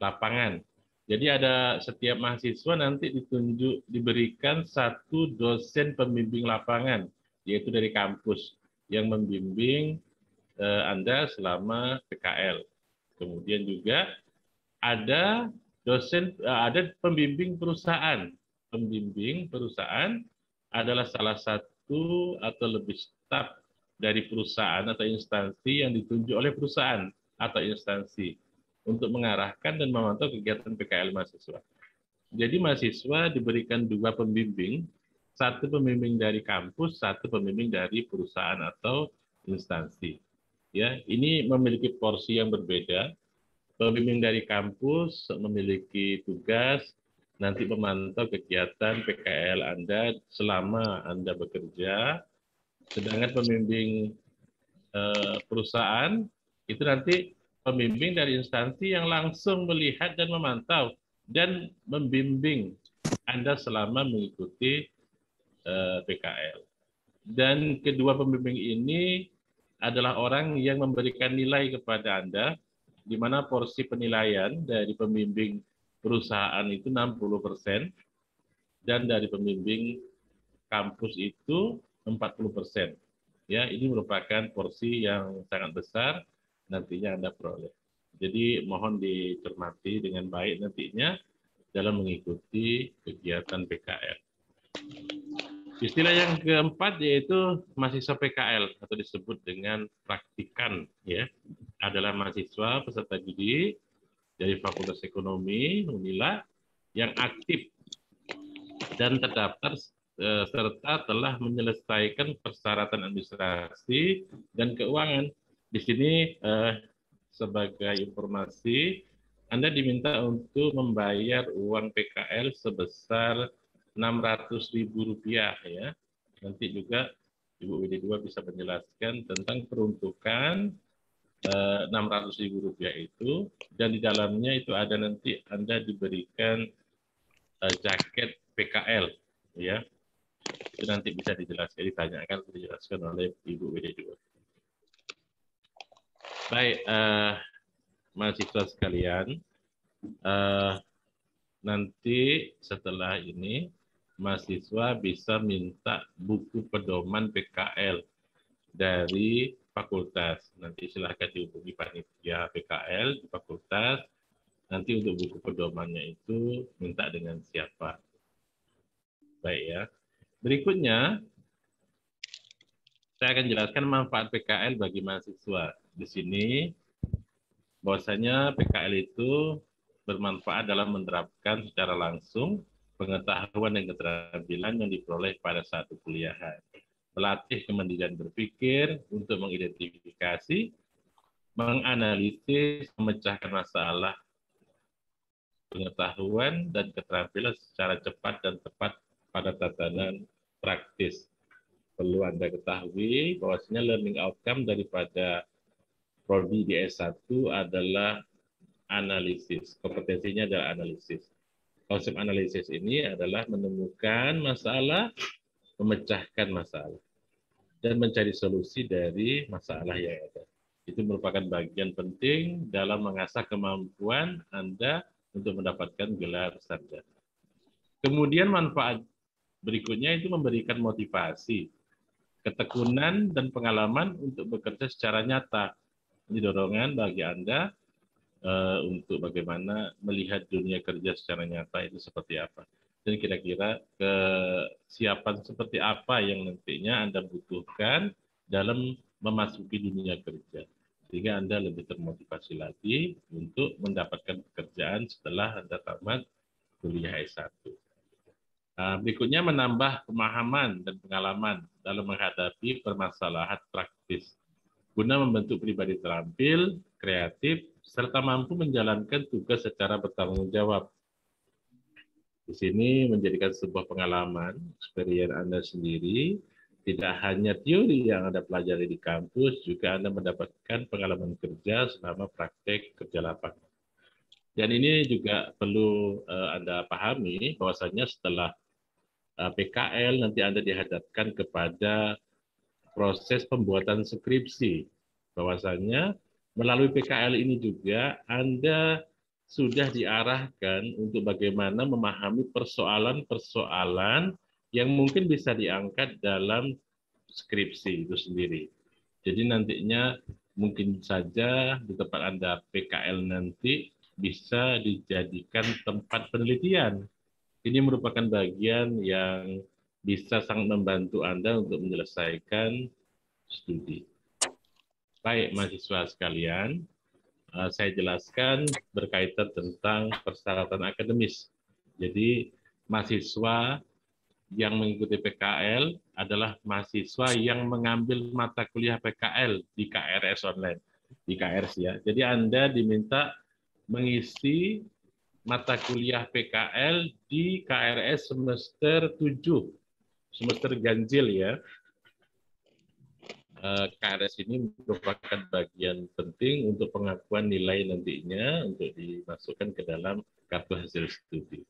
lapangan. Jadi ada setiap mahasiswa nanti diberikan satu dosen pembimbing lapangan, yaitu dari kampus yang membimbing Anda selama PKL. Kemudian juga ada pembimbing perusahaan. Pembimbing perusahaan adalah salah satu atau lebih staf dari perusahaan atau instansi yang ditunjuk oleh perusahaan atau instansi untuk mengarahkan dan memantau kegiatan PKL mahasiswa. Jadi mahasiswa diberikan 2 pembimbing, 1 pembimbing dari kampus, 1 pembimbing dari perusahaan atau instansi. Ya, ini memiliki porsi yang berbeda. Pembimbing dari kampus memiliki tugas nanti memantau kegiatan PKL Anda selama Anda bekerja. Sedangkan pembimbing perusahaan itu nanti pembimbing dari instansi yang langsung melihat dan memantau dan membimbing Anda selama mengikuti PKL. Dan kedua pembimbing ini adalah orang yang memberikan nilai kepada Anda, di mana porsi penilaian dari pembimbing perusahaan itu 60%, dan dari pembimbing kampus itu 40%. Ya, ini merupakan porsi yang sangat besar nantinya Anda peroleh. Jadi mohon dicermati dengan baik nantinya dalam mengikuti kegiatan PKL. Istilah yang keempat yaitu mahasiswa PKL atau disebut dengan praktikan, ya, adalah mahasiswa peserta didik dari Fakultas Ekonomi Unila yang aktif dan terdaftar serta telah menyelesaikan persyaratan administrasi dan keuangan. Di sini sebagai informasi, Anda diminta untuk membayar uang PKL sebesar Rp600.000 ya. Nanti juga Ibu WD2 bisa menjelaskan tentang peruntukan Rp600.000 itu, dan di dalamnya itu ada nanti Anda diberikan jaket PKL ya. Itu nanti bisa ditanyakan, dijelaskan oleh Ibu WD2. Baik, mahasiswa sekalian, nanti setelah ini mahasiswa bisa minta buku pedoman PKL dari fakultas. Nanti silakan dihubungi panitia PKL di fakultas. Nanti untuk buku pedomannya itu minta dengan siapa. Baik ya. Berikutnya, saya akan jelaskan manfaat PKL bagi mahasiswa. Di sini, bahwasanya PKL itu bermanfaat dalam menerapkan secara langsung pengetahuan dan keterampilan yang diperoleh pada saat kuliahan. Melatih kemandirian berpikir untuk mengidentifikasi, menganalisis, memecahkan masalah, pengetahuan dan keterampilan secara cepat dan tepat pada tatanan praktis. Perlu Anda ketahui bahwasanya learning outcome daripada prodi di S1 adalah analisis. Kompetensinya adalah analisis. Konsep analisis ini adalah menemukan masalah, memecahkan masalah, dan mencari solusi dari masalah yang ada. Itu merupakan bagian penting dalam mengasah kemampuan Anda untuk mendapatkan gelar sarjana. Kemudian manfaat berikutnya itu memberikan motivasi, ketekunan, dan pengalaman untuk bekerja secara nyata. Ini dorongan bagi Anda untuk bagaimana melihat dunia kerja secara nyata itu seperti apa. Dan kira-kira kesiapan seperti apa yang nantinya Anda butuhkan dalam memasuki dunia kerja. Sehingga Anda lebih termotivasi lagi untuk mendapatkan pekerjaan setelah Anda tamat kuliah S1. Berikutnya menambah pemahaman dan pengalaman dalam menghadapi permasalahan praktis guna membentuk pribadi terampil, kreatif, serta mampu menjalankan tugas secara bertanggung jawab. Di sini menjadikan sebuah pengalaman, experience Anda sendiri Tidak hanya teori yang Anda pelajari di kampus, juga Anda mendapatkan pengalaman kerja selama praktek kerja lapangan. Dan ini juga perlu Anda pahami bahwasanya setelah PKL nanti Anda dihadapkan kepada proses pembuatan skripsi. Bahwasanya melalui PKL ini juga Anda sudah diarahkan untuk bagaimana memahami persoalan-persoalan yang mungkin bisa diangkat dalam skripsi itu sendiri. Jadi nantinya mungkin saja di tempat Anda PKL nanti bisa dijadikan tempat penelitian. Ini merupakan bagian yang bisa sangat membantu Anda untuk menyelesaikan studi. Baik, mahasiswa sekalian, saya jelaskan berkaitan tentang persyaratan akademis. Jadi, mahasiswa yang mengikuti PKL adalah mahasiswa yang mengambil mata kuliah PKL di KRS online, di KRS ya. Jadi Anda diminta mengisi mata kuliah PKL di KRS semester 7, semester ganjil ya. KRS ini merupakan bagian penting untuk pengakuan nilai nantinya untuk dimasukkan ke dalam kartu hasil studi.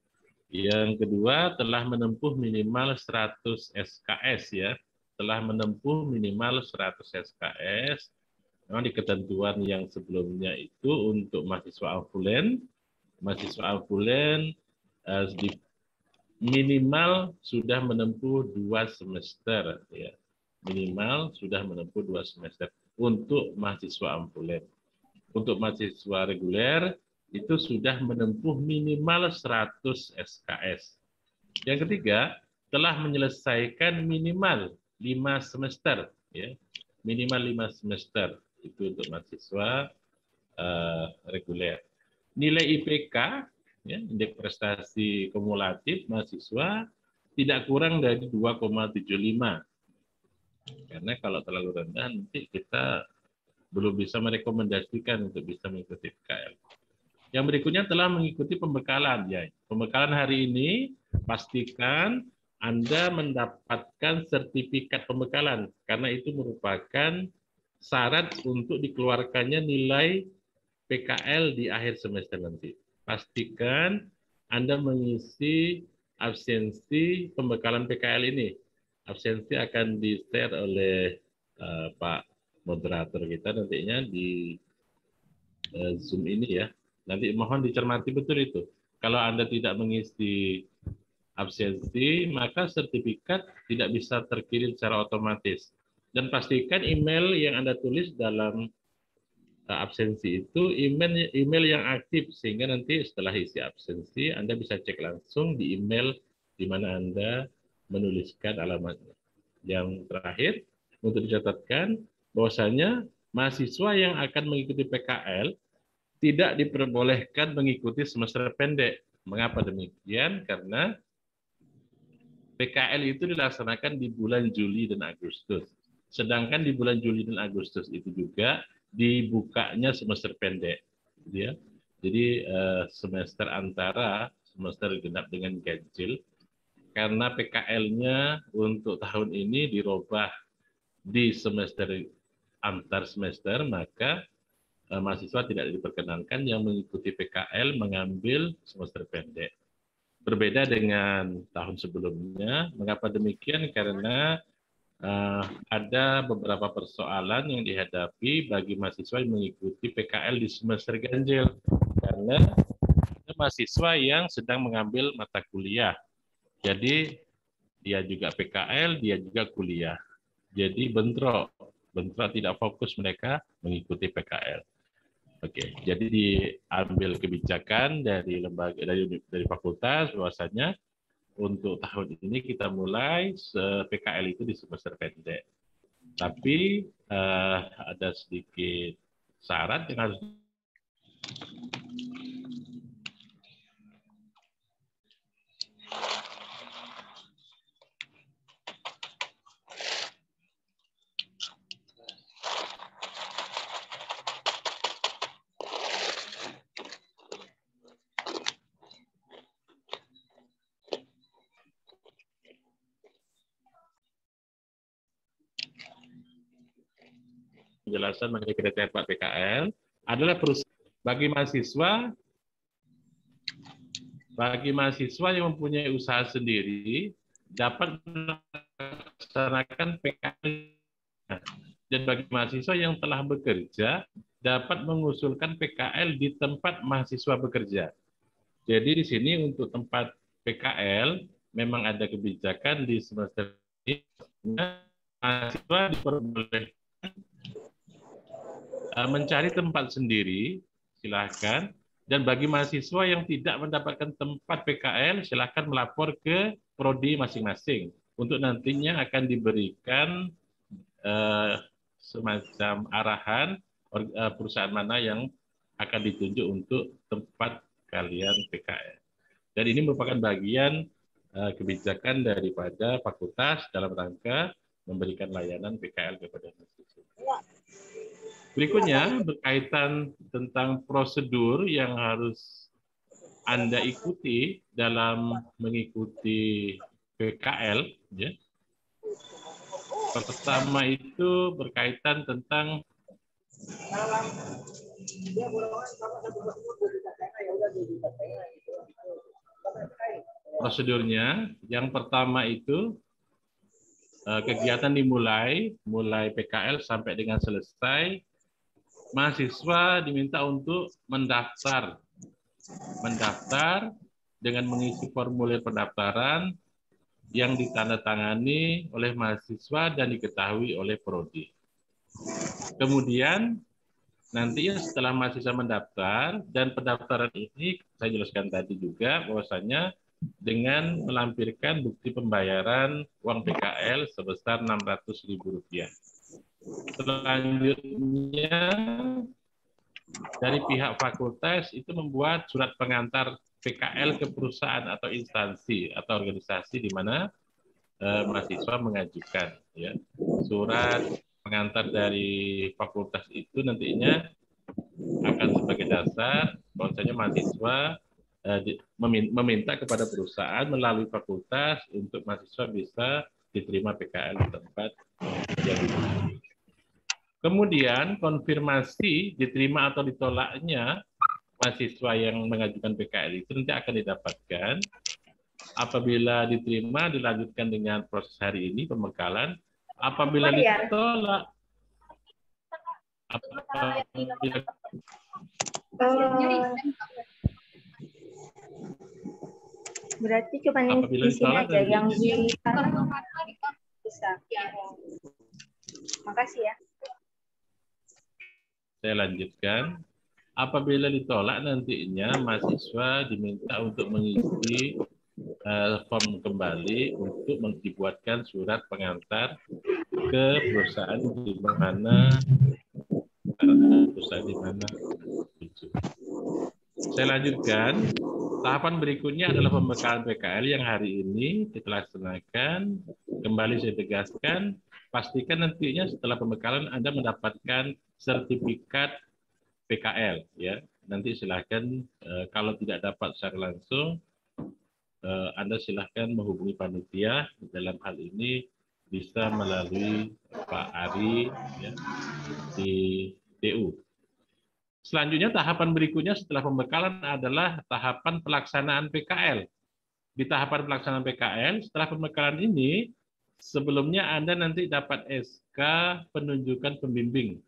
Yang kedua, telah menempuh minimal 100 SKS ya. Telah menempuh minimal 100 SKS. Memang di ketentuan yang sebelumnya itu untuk mahasiswa ambulan minimal sudah menempuh 2 semester ya. Minimal sudah menempuh 2 semester untuk mahasiswa ambulan. Untuk mahasiswa reguler itu sudah menempuh minimal 100 SKS. Yang ketiga, telah menyelesaikan minimal 5 semester ya. Minimal 5 semester itu untuk mahasiswa reguler. Nilai IPK ya, indeks prestasi kumulatif mahasiswa tidak kurang dari 2,75. Karena kalau terlalu rendah nanti kita belum bisa merekomendasikan untuk bisa mengikuti PKL. Yang berikutnya telah mengikuti pembekalan. Ya, pembekalan hari ini pastikan Anda mendapatkan sertifikat pembekalan karena itu merupakan syarat untuk dikeluarkannya nilai PKL di akhir semester nanti. Pastikan Anda mengisi absensi pembekalan PKL ini. Absensi akan di-share oleh Pak moderator kita nantinya di Zoom ini ya. Nanti mohon dicermati betul itu. Kalau Anda tidak mengisi absensi, maka sertifikat tidak bisa terkirim secara otomatis. Dan pastikan email yang Anda tulis dalam absensi itu email yang aktif, sehingga nanti setelah isi absensi, Anda bisa cek langsung di email di mana Anda menuliskan alamatnya. Yang terakhir, untuk dicatatkan bahwasanya mahasiswa yang akan mengikuti PKL tidak diperbolehkan mengikuti semester pendek. Mengapa demikian? Karena PKL itu dilaksanakan di bulan Juli dan Agustus. Sedangkan di bulan Juli dan Agustus itu juga dibukanya semester pendek. Ya. Jadi semester antara semester genap dengan ganjil. Karena PKL-nya untuk tahun ini dirubah di semester antar semester, maka mahasiswa tidak diperkenankan yang mengikuti PKL mengambil semester pendek. Berbeda dengan tahun sebelumnya. Mengapa demikian? Karena ada beberapa persoalan yang dihadapi bagi mahasiswa yang mengikuti PKL di semester ganjil. Karena ada mahasiswa yang sedang mengambil mata kuliah. Jadi dia juga PKL, dia juga kuliah. Jadi bentrok tidak fokus mereka mengikuti PKL. Oke, jadi diambil kebijakan dari lembaga dari fakultas bahwasanya untuk tahun ini kita mulai PKL itu di semester pendek. Tapi ada sedikit syarat yang harus penjelasan mengenai kriteria PKL adalah bagi mahasiswa yang mempunyai usaha sendiri dapat melaksanakan PKL, dan bagi mahasiswa yang telah bekerja dapat mengusulkan PKL di tempat mahasiswa bekerja. Jadi di sini untuk tempat PKL memang ada kebijakan di semester ini, mahasiswa diperbolehkan mencari tempat sendiri, silahkan. Dan bagi mahasiswa yang tidak mendapatkan tempat PKL, silahkan melapor ke prodi masing-masing untuk nantinya akan diberikan semacam arahan perusahaan mana yang akan ditunjuk untuk tempat kalian PKL. Dan ini merupakan bagian kebijakan daripada fakultas dalam rangka memberikan layanan PKL kepada mahasiswa. Berikutnya berkaitan tentang prosedur yang harus Anda ikuti dalam mengikuti PKL. Ya. Pertama itu berkaitan tentang prosedurnya. Yang pertama itu kegiatan dimulai, mulai PKL sampai dengan selesai, mahasiswa diminta untuk mendaftar dengan mengisi formulir pendaftaran yang ditandatangani oleh mahasiswa dan diketahui oleh prodi. Kemudian nantinya setelah mahasiswa mendaftar, dan pendaftaran ini saya jelaskan tadi juga bahwasanya dengan melampirkan bukti pembayaran uang PKL sebesar Rp600.000. Selanjutnya dari pihak fakultas itu membuat surat pengantar PKL ke perusahaan atau instansi atau organisasi di mana mahasiswa mengajukan. Ya. Surat pengantar dari fakultas itu nantinya akan sebagai dasar bahwasanya mahasiswa meminta kepada perusahaan melalui fakultas untuk mahasiswa bisa diterima PKL di tempat yang dimaksud. Kemudian konfirmasi diterima atau ditolaknya mahasiswa yang mengajukan PKL itu nanti akan didapatkan apabila diterima dilanjutkan dengan proses hari ini pembekalan, apabila ditolak berarti cuma di sini aja yang di bisa. Makasih ya. Saya lanjutkan. Apabila ditolak nantinya mahasiswa diminta untuk mengisi form kembali untuk dibuatkan surat pengantar ke perusahaan di mana Saya lanjutkan. Tahapan berikutnya adalah pembekalan PKL yang hari ini kita laksanakan. Kembali saya tegaskan, pastikan nantinya setelah pembekalan Anda mendapatkan sertifikat PKL. Ya, nanti silakan kalau tidak dapat secara langsung, Anda silakan menghubungi panitia. Dalam hal ini bisa melalui Pak Ari ya, di DU. Selanjutnya tahapan berikutnya setelah pembekalan adalah tahapan pelaksanaan PKL. Di tahapan pelaksanaan PKL, setelah pembekalan ini, sebelumnya Anda nanti dapat SK penunjukan pembimbing.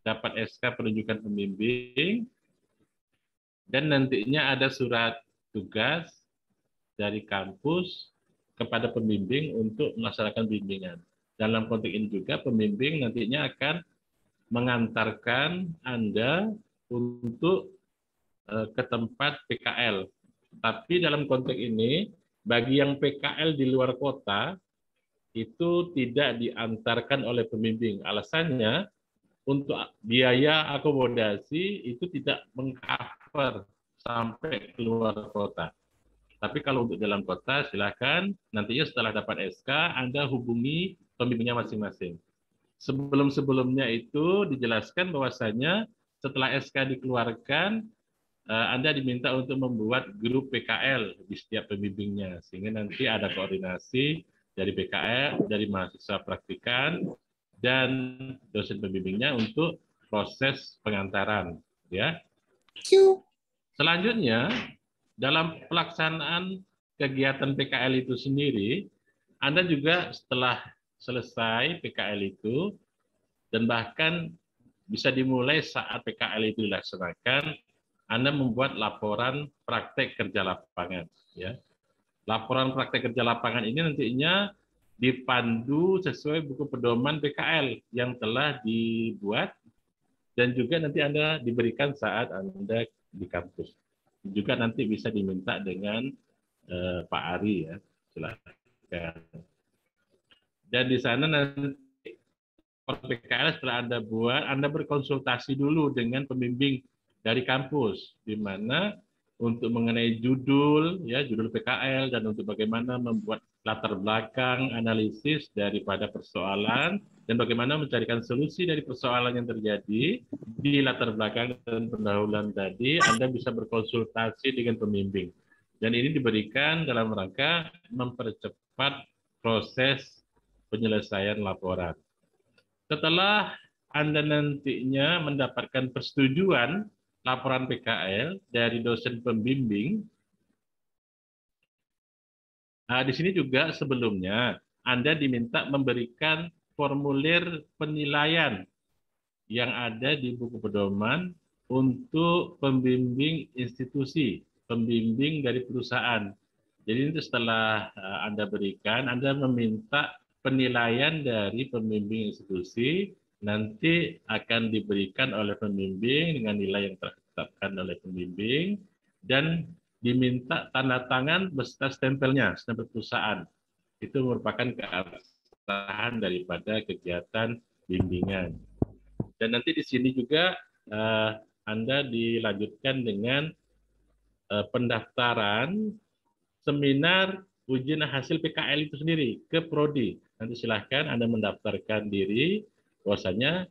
Dapat SK penunjukan pembimbing, dan nantinya ada surat tugas dari kampus kepada pembimbing untuk melaksanakan bimbingan. Dalam konteks ini juga pembimbing nantinya akan mengantarkan Anda untuk ke tempat PKL. Tapi dalam konteks ini, bagi yang PKL di luar kota, itu tidak diantarkan oleh pembimbing. Alasannya, untuk biaya akomodasi itu tidak meng-cover sampai keluar kota. Tapi kalau untuk dalam kota, silakan nantinya setelah dapat SK, Anda hubungi pembimbingnya masing-masing. Sebelum-sebelumnya itu dijelaskan bahwasanya setelah SK dikeluarkan, Anda diminta untuk membuat grup PKL di setiap pembimbingnya, sehingga nanti ada koordinasi dari PKL, dari mahasiswa praktikan, dan dosen pembimbingnya untuk proses pengantaran, ya. Selanjutnya, dalam pelaksanaan kegiatan PKL itu sendiri, Anda juga setelah selesai PKL itu, dan bahkan bisa dimulai saat PKL itu dilaksanakan, Anda membuat laporan praktek kerja lapangan. Ya. Laporan praktek kerja lapangan ini nantinya dipandu sesuai buku pedoman PKL yang telah dibuat, dan juga nanti Anda diberikan saat Anda di kampus. Juga nanti bisa diminta dengan Pak Ari, ya, silakan. Dan di sana nanti PKL setelah Anda buat, Anda berkonsultasi dulu dengan pembimbing dari kampus, di mana untuk mengenai judul, ya, judul PKL, dan untuk bagaimana membuat latar belakang analisis daripada persoalan, dan bagaimana mencarikan solusi dari persoalan yang terjadi di latar belakang dan pendahuluan tadi, Anda bisa berkonsultasi dengan pembimbing. Dan ini diberikan dalam rangka mempercepat proses penyelesaian laporan. Setelah Anda nantinya mendapatkan persetujuan laporan PKL dari dosen pembimbing, di sini juga sebelumnya Anda diminta memberikan formulir penilaian yang ada di buku pedoman untuk pembimbing institusi, pembimbing dari perusahaan. Jadi setelah Anda berikan, Anda meminta penilaian dari pembimbing institusi, nanti akan diberikan oleh pembimbing dengan nilai yang ditetapkan oleh pembimbing, dan diminta tanda tangan beserta stempelnya, stempel perusahaan. Itu merupakan keabsahan daripada kegiatan bimbingan. Dan nanti di sini juga Anda dilanjutkan dengan pendaftaran seminar ujian hasil PKL itu sendiri ke Prodi. Nanti silahkan Anda mendaftarkan diri, bahwasanya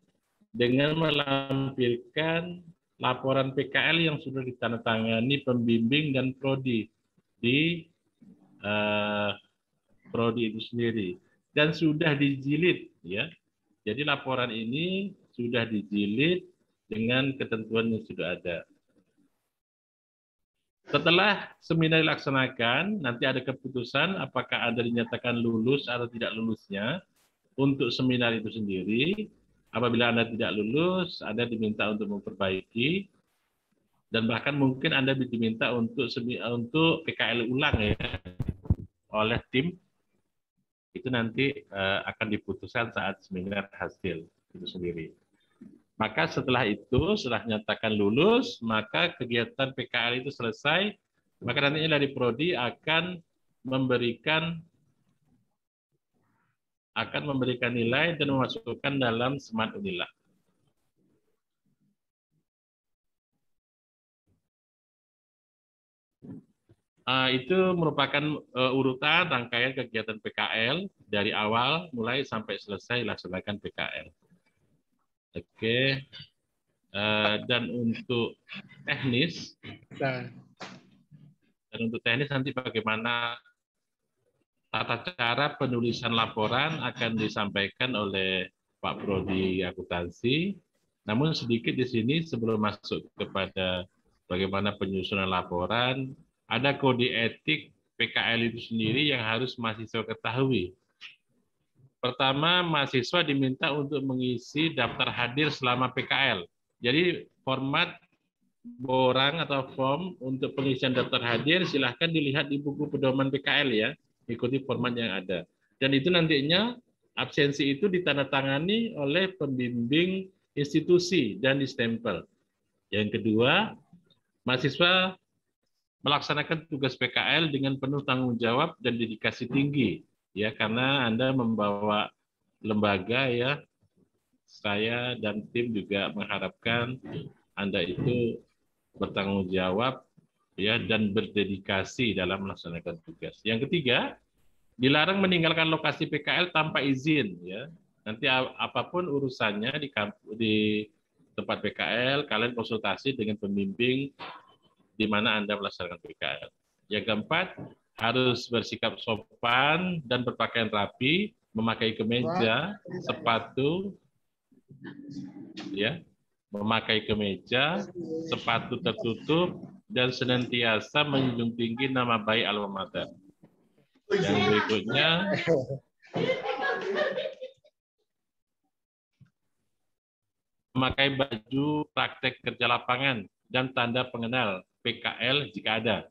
dengan melampirkan laporan PKL yang sudah ditandatangani pembimbing dan Prodi di Prodi itu sendiri, dan sudah dijilid, ya. Jadi laporan ini sudah dijilid dengan ketentuan yang sudah ada. Setelah seminar dilaksanakan, nanti ada keputusan apakah Anda dinyatakan lulus atau tidak lulusnya untuk seminar itu sendiri. Apabila Anda tidak lulus, Anda diminta untuk memperbaiki, dan bahkan mungkin Anda diminta untuk PKL ulang, ya, oleh tim. Itu nanti akan diputuskan saat seminar hasil itu sendiri. Maka setelah itu, setelah nyatakan lulus, maka kegiatan PKL itu selesai, maka nantinya dari Prodi akan memberikan nilai dan memasukkan dalam Smart Unila. Itu merupakan urutan rangkaian kegiatan PKL dari awal mulai sampai selesai dilaksanakan PKL. Oke. Dan untuk teknis, nanti bagaimana tata cara penulisan laporan akan disampaikan oleh Pak Prodi Akuntansi. Namun sedikit di sini sebelum masuk kepada bagaimana penyusunan laporan, ada kode etik PKL itu sendiri yang harus mahasiswa ketahui. Pertama, mahasiswa diminta untuk mengisi daftar hadir selama PKL. Jadi format borang atau form untuk pengisian daftar hadir silahkan dilihat di buku pedoman PKL, ya. Ikuti format yang ada. Dan itu nantinya absensi itu ditandatangani oleh pembimbing institusi dan distempel. Yang kedua, mahasiswa melaksanakan tugas PKL dengan penuh tanggung jawab dan dedikasi tinggi, ya, karena Anda membawa lembaga, ya. Saya dan tim juga mengharapkan Anda itu bertanggung jawab, ya, dan berdedikasi dalam melaksanakan tugas. Yang ketiga, dilarang meninggalkan lokasi PKL tanpa izin, ya. Nanti apapun urusannya di tempat PKL, kalian konsultasi dengan pembimbing di mana Anda melaksanakan PKL. Yang keempat, harus bersikap sopan dan berpakaian rapi memakai kemeja, sepatu, ya, memakai kemeja, sepatu tertutup, dan senantiasa menjunjung tinggi nama baik alma mater. Yang berikutnya, memakai baju praktek kerja lapangan dan tanda pengenal PKL jika ada.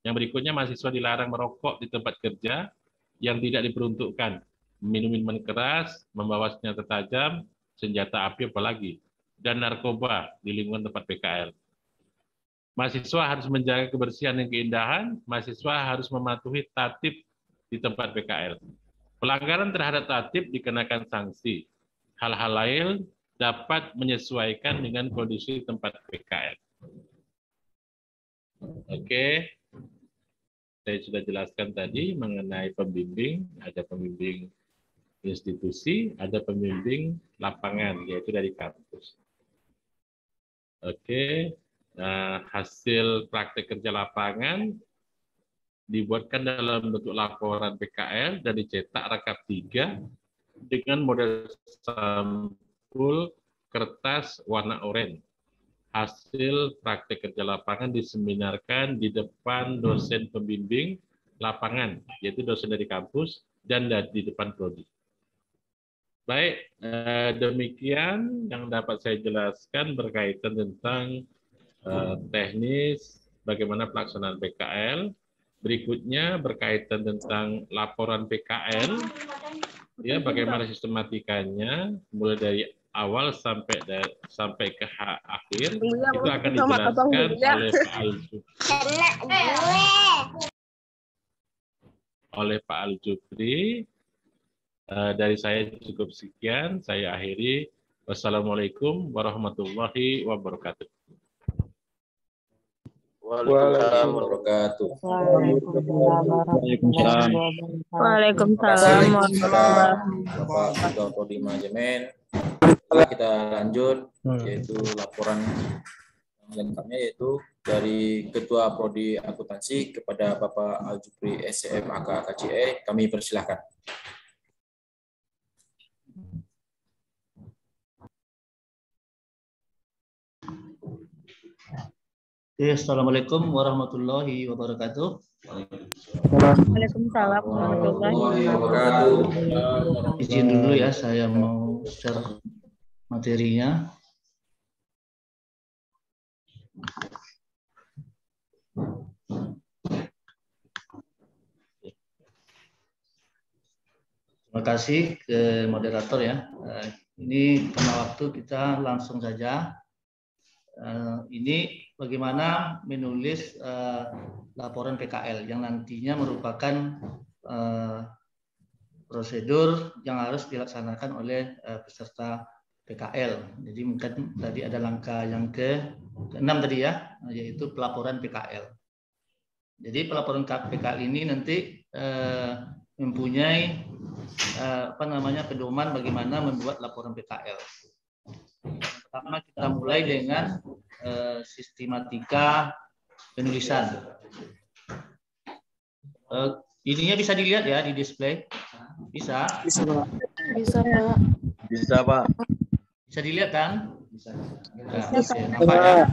Yang berikutnya, mahasiswa dilarang merokok di tempat kerja yang tidak diperuntukkan, minum minuman keras, membawa senjata tajam, senjata api apalagi, dan narkoba di lingkungan tempat PKL. Mahasiswa harus menjaga kebersihan dan keindahan, mahasiswa harus mematuhi tatib di tempat PKL. Pelanggaran terhadap tatib dikenakan sanksi. Hal-hal lain dapat menyesuaikan dengan kondisi tempat PKL. Oke. Saya sudah jelaskan tadi mengenai pembimbing, ada pembimbing institusi, ada pembimbing lapangan, yaitu dari kampus. Oke, nah, hasil praktek kerja lapangan dibuatkan dalam bentuk laporan PKL dan dicetak rangkap 3 dengan model sampul kertas warna oranye. Hasil praktek kerja lapangan diseminarkan di depan dosen pembimbing lapangan, yaitu dosen dari kampus dan di depan prodi. Baik, demikian yang dapat saya jelaskan berkaitan tentang teknis bagaimana pelaksanaan PKL. Berikutnya berkaitan tentang laporan PKL, ya, bagaimana sistematikanya, mulai dari awal sampai ke akhir, itu akan dijelaskan oleh Pak Al-Jufri. Dari saya cukup sekian, saya akhiri. Wassalamualaikum warahmatullahi wabarakatuh. Waalaikumsalam warahmatullahi wabarakatuh. Waalaikumsalam warahmatullahi Bapak Ketua Prodi Manajemen. Kita lanjut, yaitu laporan lengkapnya, yaitu dari Ketua Prodi Akuntansi kepada Bapak Al-Jufri SCM AK KCE. Kami persilahkan. Assalamualaikum warahmatullahi wabarakatuh. Waalaikumsalam warahmatullahi wabarakatuh. Izin dulu ya, saya mau share materinya. Terima kasih ke moderator ya. Ini karena waktu, kita langsung saja. Ini bagaimana menulis laporan PKL yang nantinya merupakan prosedur yang harus dilaksanakan oleh peserta PKL. Jadi mungkin tadi ada langkah yang ke-6 tadi ya, yaitu pelaporan PKL. Jadi pelaporan PKL ini nanti mempunyai pedoman bagaimana membuat laporan PKL. Pertama kita mulai dengan sistematika penulisan. Ininya bisa dilihat ya di display. Bisa? Bisa, Pak. Bisa, Pak. Bisa, Pak. Bisa dilihat kan? Bisa. Bisa, Nampak ya?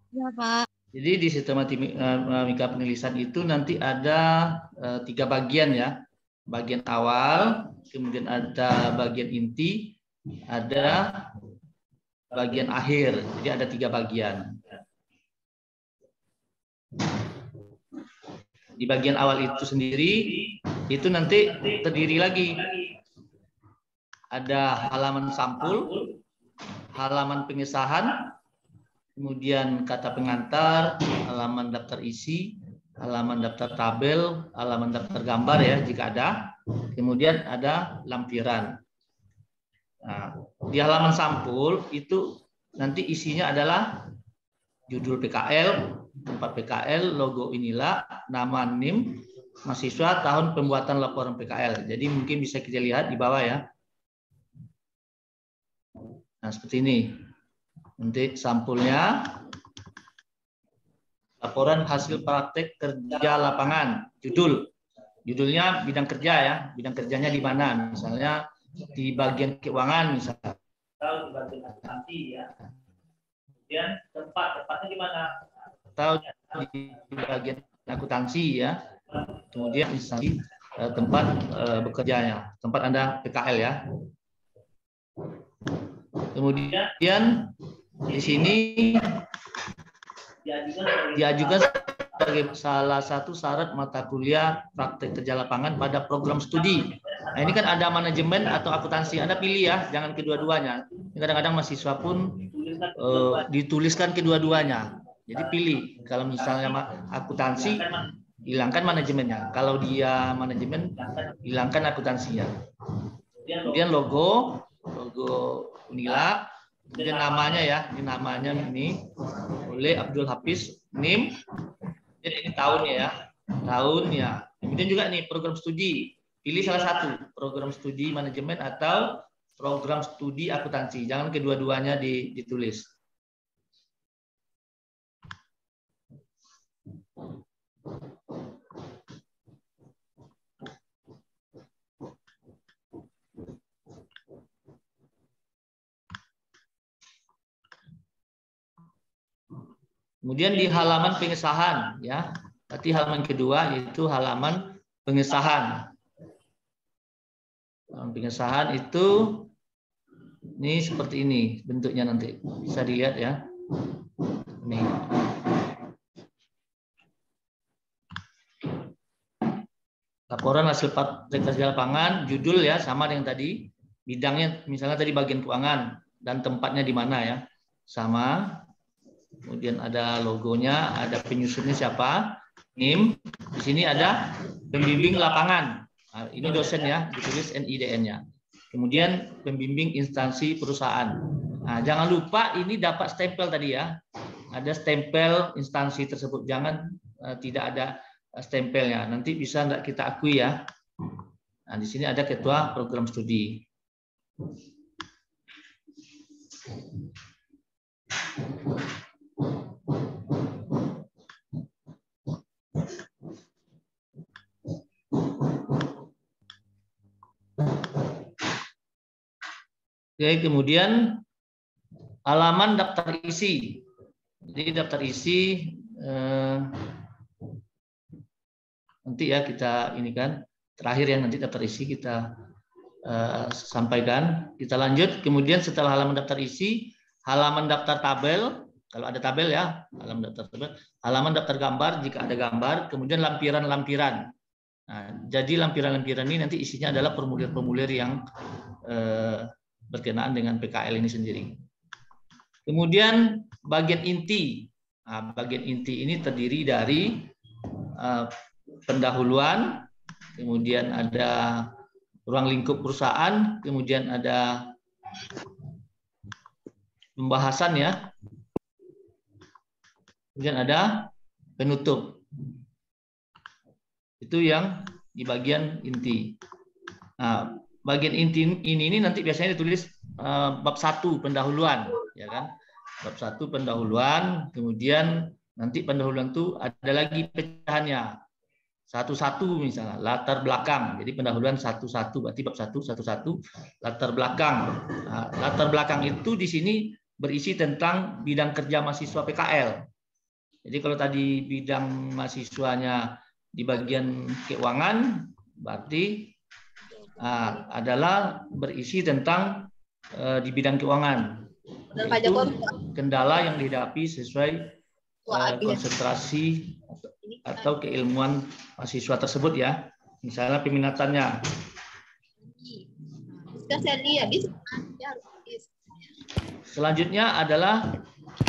Ya, Pak. Jadi di sistematika penulisan itu nanti ada 3 bagian ya. Bagian awal, kemudian ada bagian inti, ada bagian akhir. Jadi ada 3 bagian. Di bagian awal itu sendiri, itu nanti terdiri lagi. Ada halaman sampul, halaman pengesahan, kemudian kata pengantar, halaman daftar isi, halaman daftar tabel, halaman daftar gambar ya jika ada. Kemudian ada lampiran. Nah, di halaman sampul itu nanti isinya adalah judul PKL, tempat PKL, logo inilah, nama NIM, mahasiswa, tahun pembuatan laporan PKL. Jadi mungkin bisa kita lihat di bawah ya. Nah, seperti ini. Nanti sampulnya, laporan hasil praktek kerja lapangan, judul. Judulnya bidang kerja ya, bidang kerjanya di mana? Misalnya di bagian keuangan misalnya. Atau di bagian akuntansi ya. Kemudian tempatnya di mana? Atau di bagian akuntansi ya. Kemudian instansi tempat bekerjanya, tempat Anda PKL ya. Kemudian di sini diajukan sebagai salah satu syarat mata kuliah praktek kerja lapangan pada program studi. Nah, ini kan ada manajemen atau akuntansi. Anda pilih ya, jangan kedua-duanya. Kadang-kadang mahasiswa pun dituliskan kedua-duanya. Jadi pilih. Kalau misalnya akuntansi, hilangkan manajemennya. Kalau dia manajemen, hilangkan akuntansinya. Kemudian logo Unila. Kemudian namanya ya, ini namanya ini oleh Abdul Hafiz NIM. Jadi ini tahunnya ya, tahunnya. Kemudian juga nih program studi, pilih salah satu, program studi manajemen atau program studi akuntansi. Jangan kedua-duanya ditulis. Kemudian di halaman pengesahan ya. Berarti halaman kedua yaitu halaman pengesahan. Halaman pengesahan itu ini seperti ini bentuknya nanti. Bisa dilihat ya. Ini. Laporan hasil praktek kerja lapangan, judul ya sama dengan tadi. Bidangnya misalnya tadi bagian keuangan dan tempatnya di mana ya. Sama. Kemudian ada logonya, ada penyusunnya siapa, NIM. Di sini ada pembimbing lapangan. Nah, ini dosen ya, ditulis NIDN-nya. Kemudian pembimbing instansi perusahaan. Nah, jangan lupa ini dapat stempel tadi ya. Ada stempel instansi tersebut. Jangan tidak ada stempelnya. Nanti bisa enggak kita akui ya. Nah, di sini ada ketua program studi. Oke, kemudian halaman daftar isi. Jadi daftar isi nanti ya kita ini kan terakhir ya, nanti daftar isi kita sampaikan. Kita lanjut. Kemudian setelah halaman daftar isi, halaman daftar tabel. Kalau ada tabel ya, halaman daftar tabel. Halaman daftar gambar jika ada gambar. Kemudian lampiran-lampiran. Nah, jadi lampiran-lampiran ini nanti isinya adalah formulir-formulir yang berkenaan dengan PKL ini sendiri. Kemudian bagian inti. Nah, bagian inti ini terdiri dari pendahuluan, kemudian ada ruang lingkup perusahaan, kemudian ada pembahasan ya, kemudian ada penutup. Itu yang di bagian inti. Nah, bagian inti ini nanti biasanya ditulis bab 1 pendahuluan, ya kan? Bab 1 pendahuluan, kemudian nanti pendahuluan itu ada lagi pecahannya. 1-1 misalnya, latar belakang. Jadi pendahuluan 1-1 berarti bab 1 1-1 latar belakang. Nah, latar belakang itu di sini berisi tentang bidang kerja mahasiswa PKL. Jadi kalau tadi bidang mahasiswanya di bagian keuangan, berarti adalah berisi tentang di bidang keuangan, yaitu kendala yang dihadapi sesuai konsentrasi atau keilmuan mahasiswa tersebut ya. Misalnya peminatannya. Selanjutnya adalah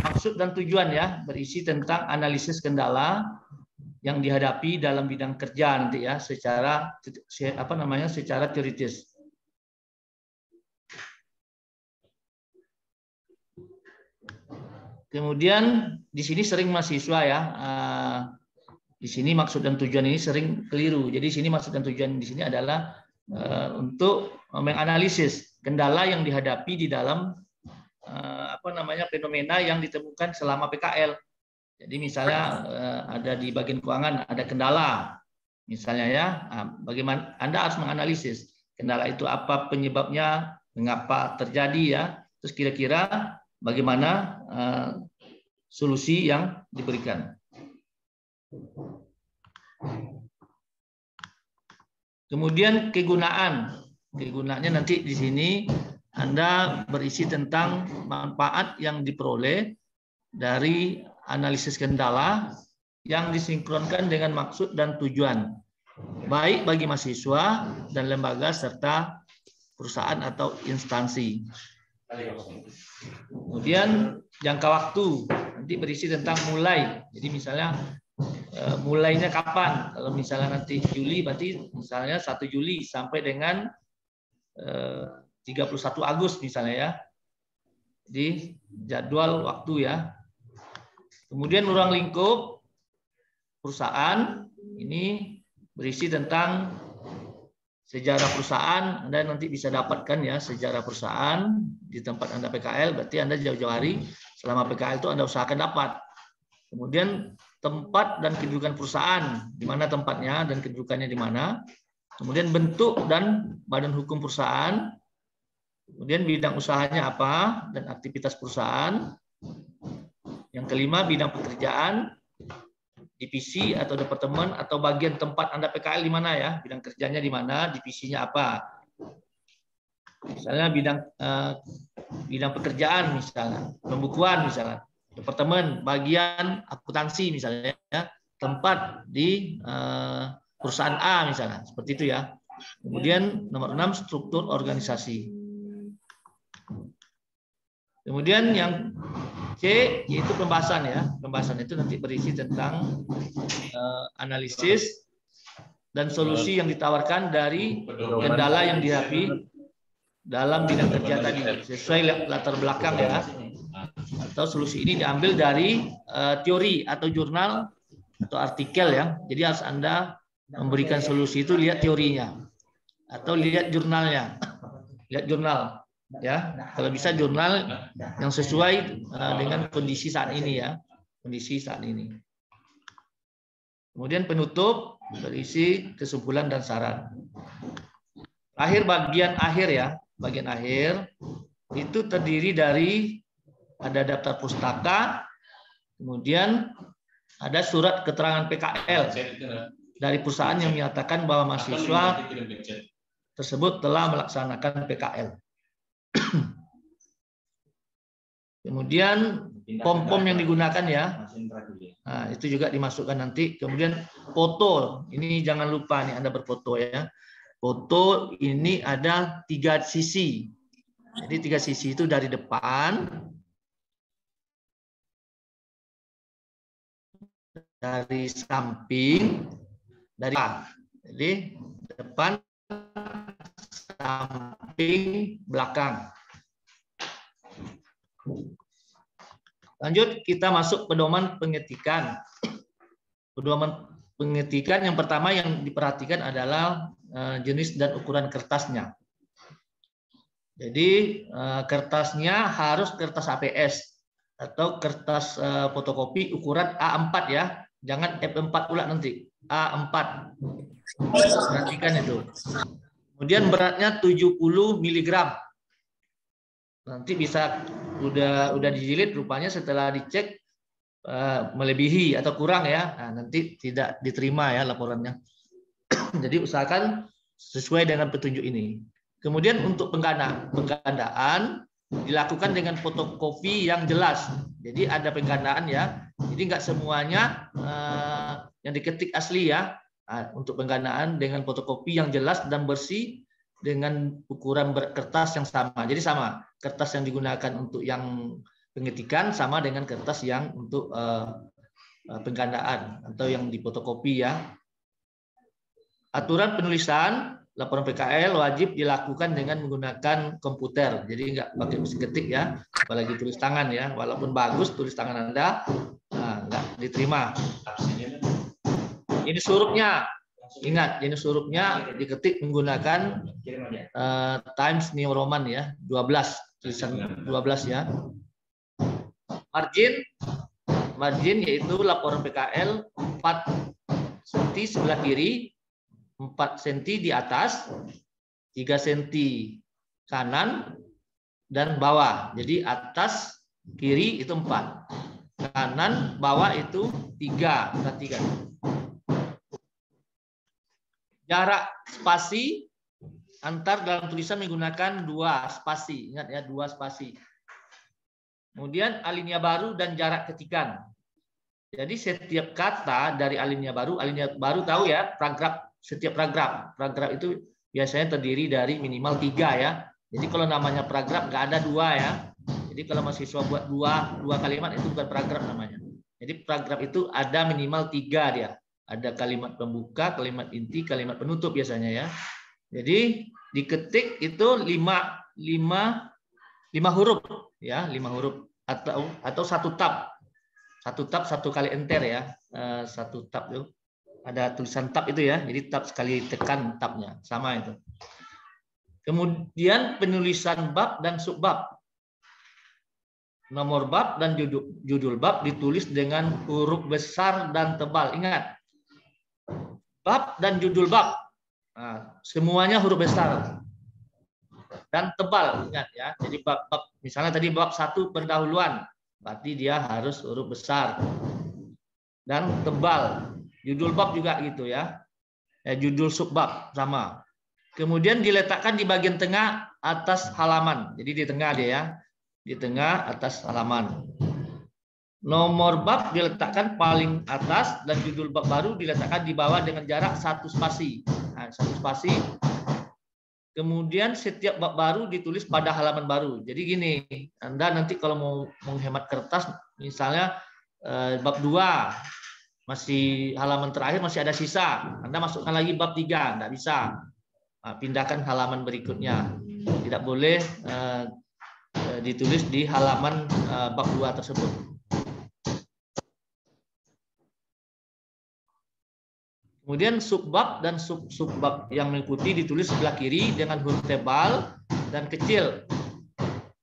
maksud dan tujuan ya, berisi tentang analisis kendala yang dihadapi dalam bidang kerja nanti ya, secara secara teoritis. Kemudian di sini sering mahasiswa ya, di sini maksud dan tujuan ini sering keliru. Jadi di sini maksud dan tujuan di sini adalah untuk menganalisis kendala yang dihadapi di dalam fenomena yang ditemukan selama PKL. Jadi misalnya ada di bagian keuangan ada kendala, Misalnya ya, bagaimana Anda harus menganalisis kendala itu apa penyebabnya, mengapa terjadi ya, terus kira-kira bagaimana solusi yang diberikan. Kemudian kegunaannya nanti di sini Anda berisi tentang manfaat yang diperoleh dari analisis kendala yang disinkronkan dengan maksud dan tujuan, baik bagi mahasiswa dan lembaga serta perusahaan atau instansi. Kemudian jangka waktu nanti berisi tentang mulai. Jadi misalnya mulainya kapan? Kalau misalnya nanti Juli, berarti misalnya 1 Juli sampai dengan 31 Agustus misalnya ya. Jadi jadwal waktu ya. Kemudian ruang lingkup perusahaan ini berisi tentang sejarah perusahaan. Anda nanti bisa dapatkan ya sejarah perusahaan di tempat Anda PKL, berarti Anda jauh-jauh hari selama PKL itu Anda usahakan dapat. Kemudian tempat dan kedudukan perusahaan, di mana tempatnya dan kedudukannya di mana. Kemudian bentuk dan badan hukum perusahaan. Kemudian bidang usahanya apa dan aktivitas perusahaan. Yang kelima, bidang pekerjaan, divisi atau departemen atau bagian tempat Anda PKL di mana ya, bidang kerjanya di mana, divisinya apa. Misalnya bidang pekerjaan misalnya, pembukuan misalnya, departemen, bagian akuntansi misalnya, ya, tempat di perusahaan A misalnya, seperti itu ya. Kemudian nomor 6, struktur organisasi. Kemudian yang C yaitu pembahasan ya. Pembahasan itu nanti berisi tentang analisis dan solusi yang ditawarkan dari kendala yang dihadapi dalam bidang kerja tadi sesuai latar belakang ya. Atau solusi ini diambil dari teori atau jurnal atau artikel ya. Jadi harus Anda memberikan solusi itu lihat teorinya atau lihat jurnalnya. Lihat jurnal. Ya, kalau bisa jurnal yang sesuai dengan kondisi saat ini ya, kondisi saat ini. Kemudian penutup berisi kesimpulan dan saran. Bagian akhir ya, bagian akhir itu terdiri dari ada daftar pustaka, kemudian ada surat keterangan PKL dari perusahaan yang menyatakan bahwa mahasiswa tersebut telah melaksanakan PKL. Kemudian pom-pom yang digunakan ya, nah, itu juga dimasukkan nanti. Kemudian foto, ini jangan lupa nih Anda berfoto ya. Foto ini ada 3 sisi. Jadi 3 sisi itu dari depan, dari samping, dari belakang. Jadi depan, samping, belakang. Lanjut kita masuk pedoman pengetikan. Pedoman pengetikan yang pertama yang diperhatikan adalah jenis dan ukuran kertasnya. Jadi kertasnya harus kertas APS atau kertas fotokopi ukuran A4 ya. Jangan F4 pula nanti. A4. Perhatikan itu. Kemudian beratnya 70 mg. Nanti bisa udah dijilid rupanya setelah dicek melebihi atau kurang ya. Nah, nanti tidak diterima ya laporannya. Jadi usahakan sesuai dengan petunjuk ini. Kemudian untuk penggandaan dilakukan dengan fotokopi yang jelas. Jadi ada penggandaan ya. Jadi nggak semuanya yang diketik asli ya. Nah, untuk penggandaan dengan fotokopi yang jelas dan bersih dengan ukuran kertas yang sama. Jadi sama, kertas yang digunakan untuk yang pengetikan sama dengan kertas yang untuk penggandaan atau yang difotokopi ya. Aturan penulisan laporan PKL wajib dilakukan dengan menggunakan komputer. Jadi nggak pakai mesin ketik ya, apalagi tulis tangan ya. Walaupun bagus tulis tangan Anda, nggak diterima. Ini hurufnya, ingat, jenis hurufnya diketik menggunakan Times New Roman ya, 12, tulisan 12 ya. Margin yaitu laporan PKL 4 cm sebelah kiri 4 cm di atas, 3 cm kanan dan bawah. Jadi atas kiri itu 4, kanan bawah itu 3. Perhatikan. Jarak spasi antar dalam tulisan menggunakan 2 spasi. Ingat ya, 2 spasi. Kemudian alinea baru dan jarak ketikan. Jadi setiap kata dari alinea baru tahu ya, paragraf, setiap paragraf itu biasanya terdiri dari minimal 3 ya. Jadi kalau namanya paragraf nggak ada 2 ya. Jadi kalau mahasiswa buat dua kalimat itu bukan paragraf namanya. Jadi paragraf itu ada minimal 3 dia. Ada kalimat pembuka, kalimat inti, kalimat penutup biasanya ya. Jadi diketik itu 5 huruf ya, 5 huruf atau 1 tab. 1 tab 1 kali enter ya. 1 tab itu ada tulisan tab itu ya. Jadi tab sekali tekan tabnya, sama itu. Kemudian penulisan bab dan subbab. Nomor bab dan judul bab ditulis dengan huruf besar dan tebal. Ingat, bab dan judul bab, nah, semuanya huruf besar dan tebal. Ingat ya. Jadi bab misalnya tadi bab 1 pendahuluan, berarti dia harus huruf besar dan tebal. Judul bab juga gitu ya. Judul subbab sama. Kemudian diletakkan di bagian tengah atas halaman. Jadi di tengah dia ya. Di tengah atas halaman. Nomor bab diletakkan paling atas dan judul bab baru diletakkan di bawah dengan jarak 1 spasi. Nah, 1 spasi. Kemudian setiap bab baru ditulis pada halaman baru. Jadi gini, Anda nanti kalau mau menghemat kertas, misalnya bab 2, masih halaman terakhir masih ada sisa. Anda masukkan lagi bab 3, enggak bisa. Nah, pindahkan halaman berikutnya. Tidak boleh ditulis di halaman bab 2 tersebut. Kemudian subbab dan subbab yang mengikuti ditulis sebelah kiri dengan huruf tebal dan kecil.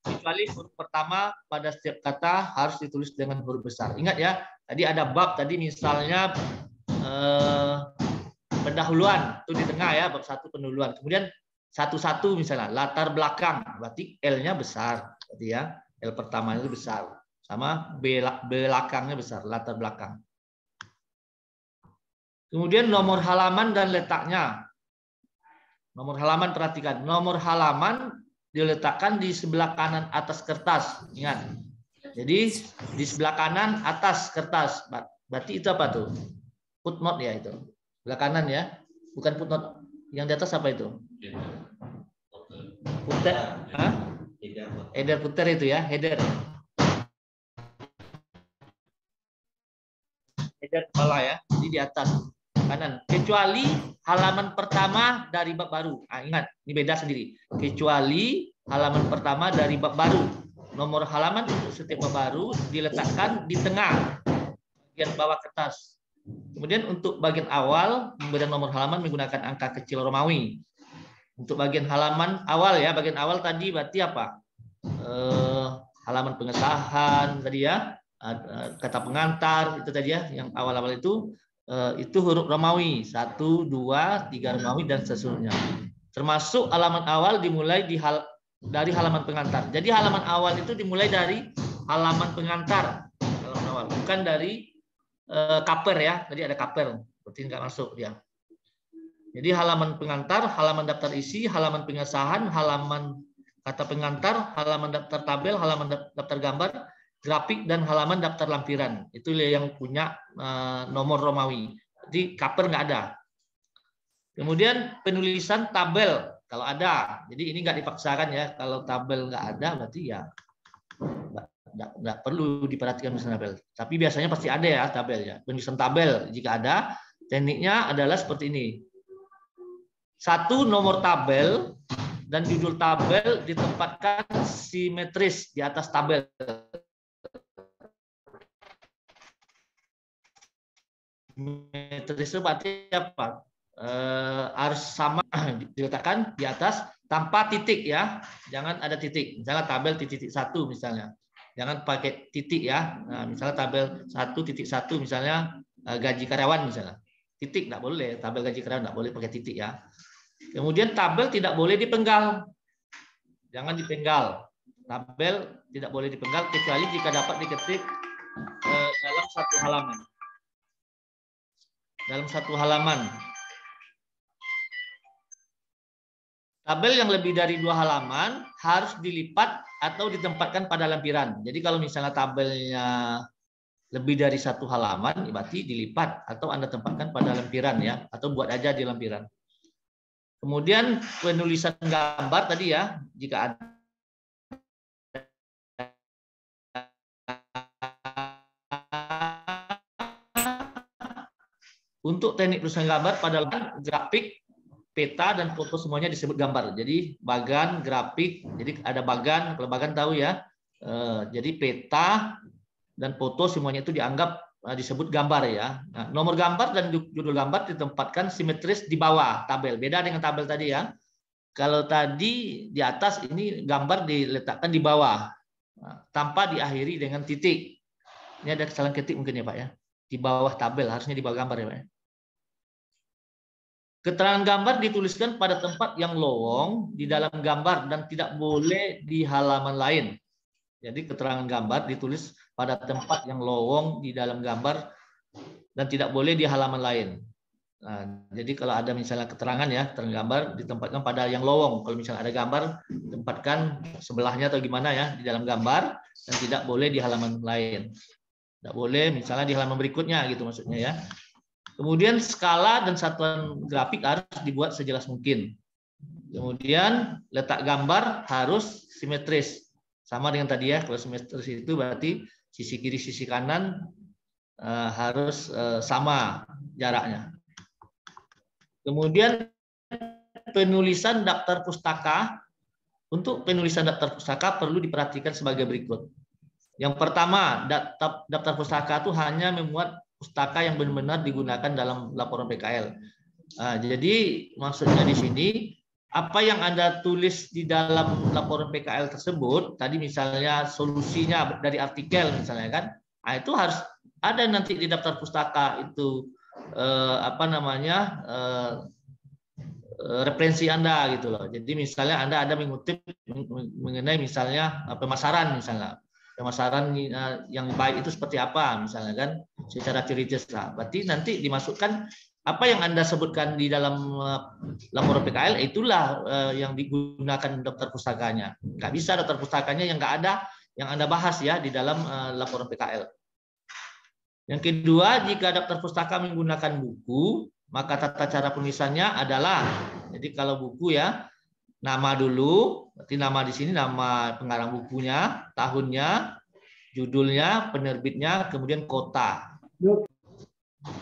Kecuali huruf pertama pada setiap kata harus ditulis dengan huruf besar. Ingat ya, tadi ada bab tadi misalnya pendahuluan itu di tengah ya, bab 1 pendahuluan. Kemudian 1 misalnya latar belakang, berarti L-nya besar, berarti ya. L pertama itu besar. Sama belakangnya besar, latar belakang. Kemudian nomor halaman dan letaknya. Nomor halaman, perhatikan. Nomor halaman diletakkan di sebelah kanan atas kertas. Ingat. Jadi di sebelah kanan atas kertas. Berarti itu apa tuh? Footnote ya itu. Sebelah kanan ya. Bukan footnote. Yang di atas apa itu? Footer. Header footer itu ya. Header. Header kepala ya. Jadi di atas kanan, kecuali halaman pertama dari bab baru. Nah, ingat, ini beda sendiri. Kecuali halaman pertama dari bab baru. Nomor halaman untuk setiap bab baru diletakkan di tengah bagian bawah kertas. Kemudian untuk bagian awal pemberian nomor halaman menggunakan angka kecil Romawi. Untuk bagian halaman awal ya, bagian awal tadi berarti apa? Halaman pengesahan tadi ya, kata pengantar itu tadi ya, yang awal-awal itu huruf Romawi 1, 2, 3 Romawi dan seterusnya. Termasuk halaman awal dimulai dari halaman pengantar. Jadi halaman awal itu dimulai dari halaman pengantar, halaman awal, bukan dari kaper ya. Tadi ada kaper, berarti nggak masuk dia. Jadi halaman pengantar, halaman daftar isi, halaman pengesahan, halaman kata pengantar, halaman daftar tabel, halaman daftar gambar, grafik, dan halaman daftar lampiran. Itu yang punya nomor Romawi. Jadi kaper nggak ada. Kemudian penulisan tabel kalau ada. Jadi ini nggak dipaksakan ya. Kalau tabel nggak ada berarti ya nggak perlu diperhatikan penulisan tabel. Tapi biasanya pasti ada ya tabel ya. Penulisan tabel jika ada, tekniknya adalah seperti ini. 1 nomor tabel dan judul tabel ditempatkan simetris di atas tabel. Simetris itu berarti apa? Harus sama diletakkan di atas tanpa titik ya. Jangan ada titik. Misalnya tabel titik 1 misalnya. Jangan pakai titik ya. Nah, misalnya tabel 1.1 misalnya gaji karyawan misalnya. titik tidak boleh, tabel gaji karyawan tidak boleh pakai titik ya. Kemudian tabel tidak boleh dipenggal, jangan dipenggal. Tabel tidak boleh dipenggal kecuali jika dapat diketik dalam satu halaman. Dalam satu halaman. Tabel yang lebih dari 2 halaman harus dilipat atau ditempatkan pada lampiran. Jadi kalau misalnya tabelnya lebih dari 1 halaman, berarti dilipat atau Anda tempatkan pada lampiran ya, atau buat aja di lampiran. Kemudian penulisan gambar tadi ya, jika ada untuk teknik penulisan gambar pada grafik, peta dan foto semuanya disebut gambar. Jadi bagan, grafik, jadi ada bagan, kalau bagan tahu ya. Jadi peta dan foto semuanya itu dianggap disebut gambar ya. Nah, nomor gambar dan judul gambar ditempatkan simetris di bawah tabel. Beda dengan tabel tadi ya. Kalau tadi di atas, ini gambar diletakkan di bawah, tanpa diakhiri dengan titik. Ini ada kesalahan ketik mungkin ya Pak ya. Di bawah tabel, harusnya di bawah gambar ya Pak ya. Keterangan gambar dituliskan pada tempat yang lowong di dalam gambar dan tidak boleh di halaman lain. Jadi keterangan gambar ditulis pada tempat yang lowong di dalam gambar dan tidak boleh di halaman lain. Nah, jadi kalau ada misalnya keterangan ya, keterangan gambar ditempatkan pada yang lowong. Kalau misalnya ada gambar, tempatkan sebelahnya atau gimana ya di dalam gambar dan tidak boleh di halaman lain. Tidak boleh misalnya di halaman berikutnya gitu maksudnya ya. Kemudian skala dan satuan grafik harus dibuat sejelas mungkin. Kemudian letak gambar harus simetris. Sama dengan tadi ya, kalau simetris itu berarti sisi kiri, sisi kanan harus sama jaraknya. Kemudian penulisan daftar pustaka. Untuk penulisan daftar pustaka perlu diperhatikan sebagai berikut. Yang pertama, daftar pustaka itu hanya memuat pustaka yang benar-benar digunakan dalam laporan PKL. Nah, jadi maksudnya di sini apa yang Anda tulis di dalam laporan PKL tersebut, tadi misalnya solusinya dari artikel misalnya kan, nah, itu harus ada nanti di daftar pustaka itu referensi Anda gitu loh. Jadi misalnya Anda ada mengutip mengenai misalnya pemasaran misalnya. Pemasaran yang baik itu seperti apa misalnya kan secara teoritis lah. Berarti nanti dimasukkan apa yang Anda sebutkan di dalam laporan PKL, itulah yang digunakan daftar pustakanya. Nggak bisa daftar pustakanya yang nggak ada yang Anda bahas ya di dalam laporan PKL. Yang kedua, jika daftar pustaka menggunakan buku, maka tata cara penulisannya adalah, jadi kalau buku ya, nama dulu, berarti nama di sini nama pengarang bukunya, tahunnya, judulnya, penerbitnya, kemudian kota.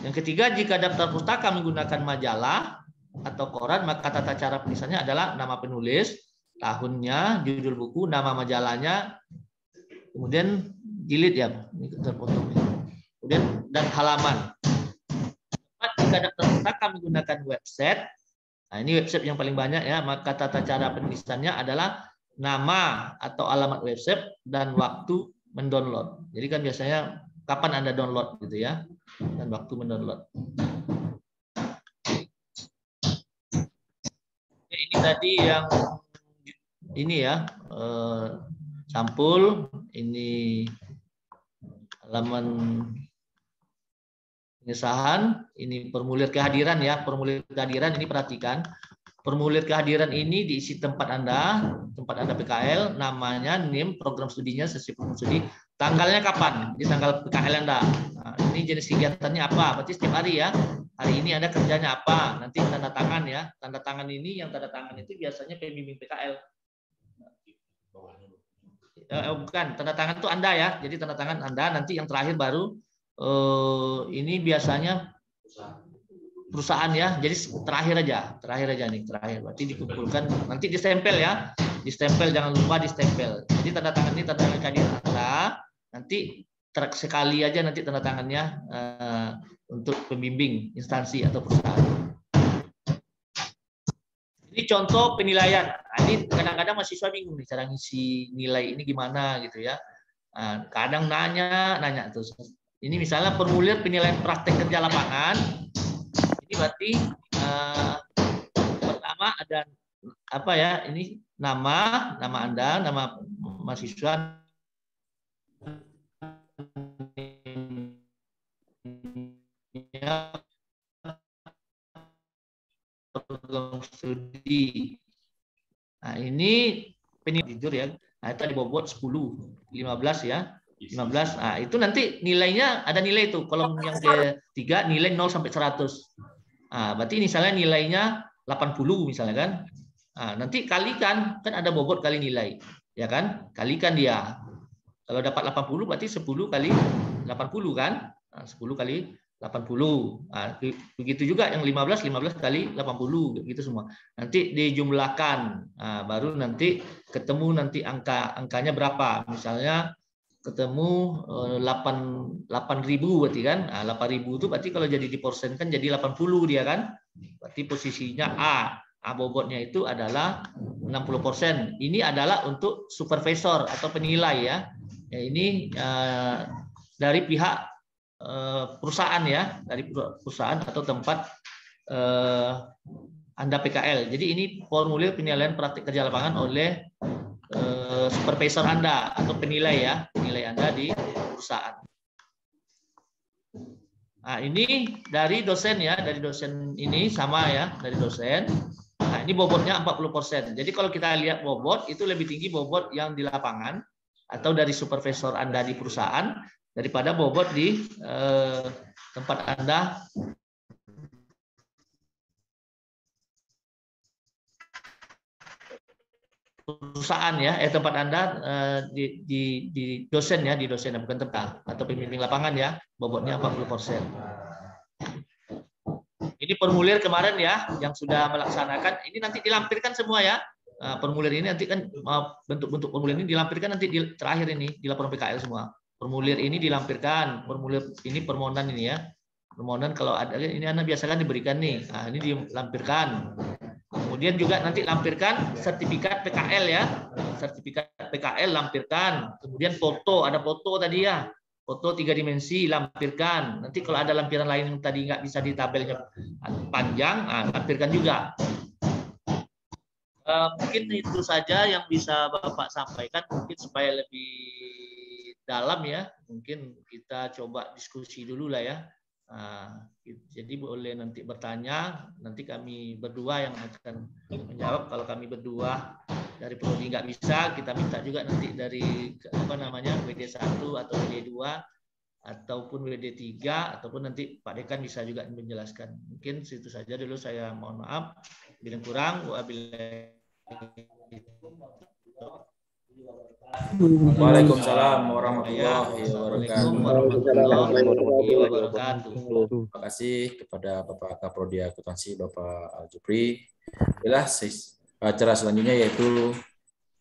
Yang ketiga, jika daftar pustaka menggunakan majalah atau koran, maka tata cara penulisannya adalah nama penulis, tahunnya, judul buku, nama majalahnya, kemudian jilid ya, ini terpotong. Kemudian dan halaman. Jika daftar pustaka menggunakan website, nah, ini website yang paling banyak ya, maka tata cara penulisannya adalah nama atau alamat website dan waktu mendownload. Jadi kan biasanya kapan Anda download gitu ya, dan waktu mendownload. Ya, ini tadi yang ini ya, sampul, ini halaman pengesahan, ini formulir kehadiran ya, formulir kehadiran ini perhatikan. Formulir kehadiran ini diisi tempat Anda PKL, namanya, NIM, program studinya, sesi program studi, tanggalnya kapan, di tanggal PKL Anda. Nah, ini jenis kegiatannya apa, berarti setiap hari ya, hari ini Anda kerjanya apa, nanti tanda tangan ya, tanda tangan ini, yang tanda tangan itu biasanya pembimbing PKL. Bukan, tanda tangan itu Anda ya, jadi tanda tangan Anda, nanti yang terakhir baru ini biasanya perusahaan ya, jadi terakhir aja nih, terakhir. Berarti dikumpulkan, nanti distempel ya, distempel, jangan lupa distempel. Jadi tanda tangan ini tanda tangan kehadiran Anda, nanti sekali aja nanti tanda tangannya untuk pembimbing instansi atau perusahaan. Ini contoh penilaian. Nah, ini kadang-kadang mahasiswa bingung nih cara ngisi nilai ini gimana gitu ya. Nah, kadang nanya terus. Ini misalnya formulir penilaian praktek kerja lapangan. berarti pertama ada apa ya? Ini nama Anda, nama mahasiswa, program studi. Nah, ini jujur ya. Nah, itu ada bobot 10, 15 ya. 15. Nah, itu nanti nilainya ada nilai itu. Kolom yang ketiga nilai 0 sampai 100. Nah, berarti misalnya nilainya 80 misalnya kan. Nah, nanti kalikan, kan ada bobot kali nilai. Ya kan? Kalikan dia. Kalau dapat 80 berarti 10 kali 80 kan? Nah, 10 kali 80. Nah, begitu juga yang 15 kali 80 gitu semua. Nanti dijumlahkan. Nah, baru nanti ketemu nanti angkanya berapa. Misalnya ketemu 8.000 berarti kan. Nah, 8.000 itu berarti kalau jadi dipersenkan jadi 80 dia kan. Berarti posisinya A. Bobotnya itu adalah 60%. Ini adalah untuk supervisor atau penilai ya. Ya ini dari pihak perusahaan ya, dari perusahaan atau tempat Anda PKL. Jadi ini formulir penilaian praktik kerja lapangan oleh supervisor Anda atau penilai ya, penilai Anda di perusahaan. Nah, ini dari dosen ya, dari dosen ini sama ya, dari dosen. Nah, ini bobotnya 40%. Jadi kalau kita lihat bobot itu lebih tinggi bobot yang di lapangan atau dari supervisor Anda di perusahaan daripada bobot di tempat Anda perusahaan ya, tempat Anda di dosen ya, di dosen bukan tempat atau pembimbing lapangan ya, bobotnya 40%. Ini formulir kemarin ya yang sudah melaksanakan, ini nanti dilampirkan semua ya. Formulir ini nanti kan bentuk-bentuk formulir ini dilampirkan nanti di terakhir ini di laporan PKL semua. Formulir ini dilampirkan, formulir ini permohonan ini ya. Permohonan kalau ada ini Anda biasakan diberikan nih. Nah, ini dilampirkan. Kemudian juga nanti lampirkan sertifikat PKL ya. Sertifikat PKL lampirkan. Kemudian foto, ada foto tadi ya. Foto 3 dimensi lampirkan. Nanti kalau ada lampiran lain yang tadi nggak bisa di tabelnya panjang, lampirkan juga. Mungkin itu saja yang bisa Bapak sampaikan. Mungkin supaya lebih dalam ya. Mungkin kita coba diskusi dulu lah ya. Jadi boleh nanti bertanya. Nanti kami berdua yang akan menjawab. Kalau kami berdua dari prodi nggak bisa, kita minta juga nanti dari apa namanya WD1 atau WD2 ataupun WD3 ataupun nanti Pak Dekan bisa juga menjelaskan. Mungkin situ saja dulu, saya mohon maaf bila kurang. Waalaikumsalam warahmatullahi wabarakatuh. Terima kasih kepada Bapak Kaprodi Akuntansi Bapak Al-Jupri. Inilah acara selanjutnya yaitu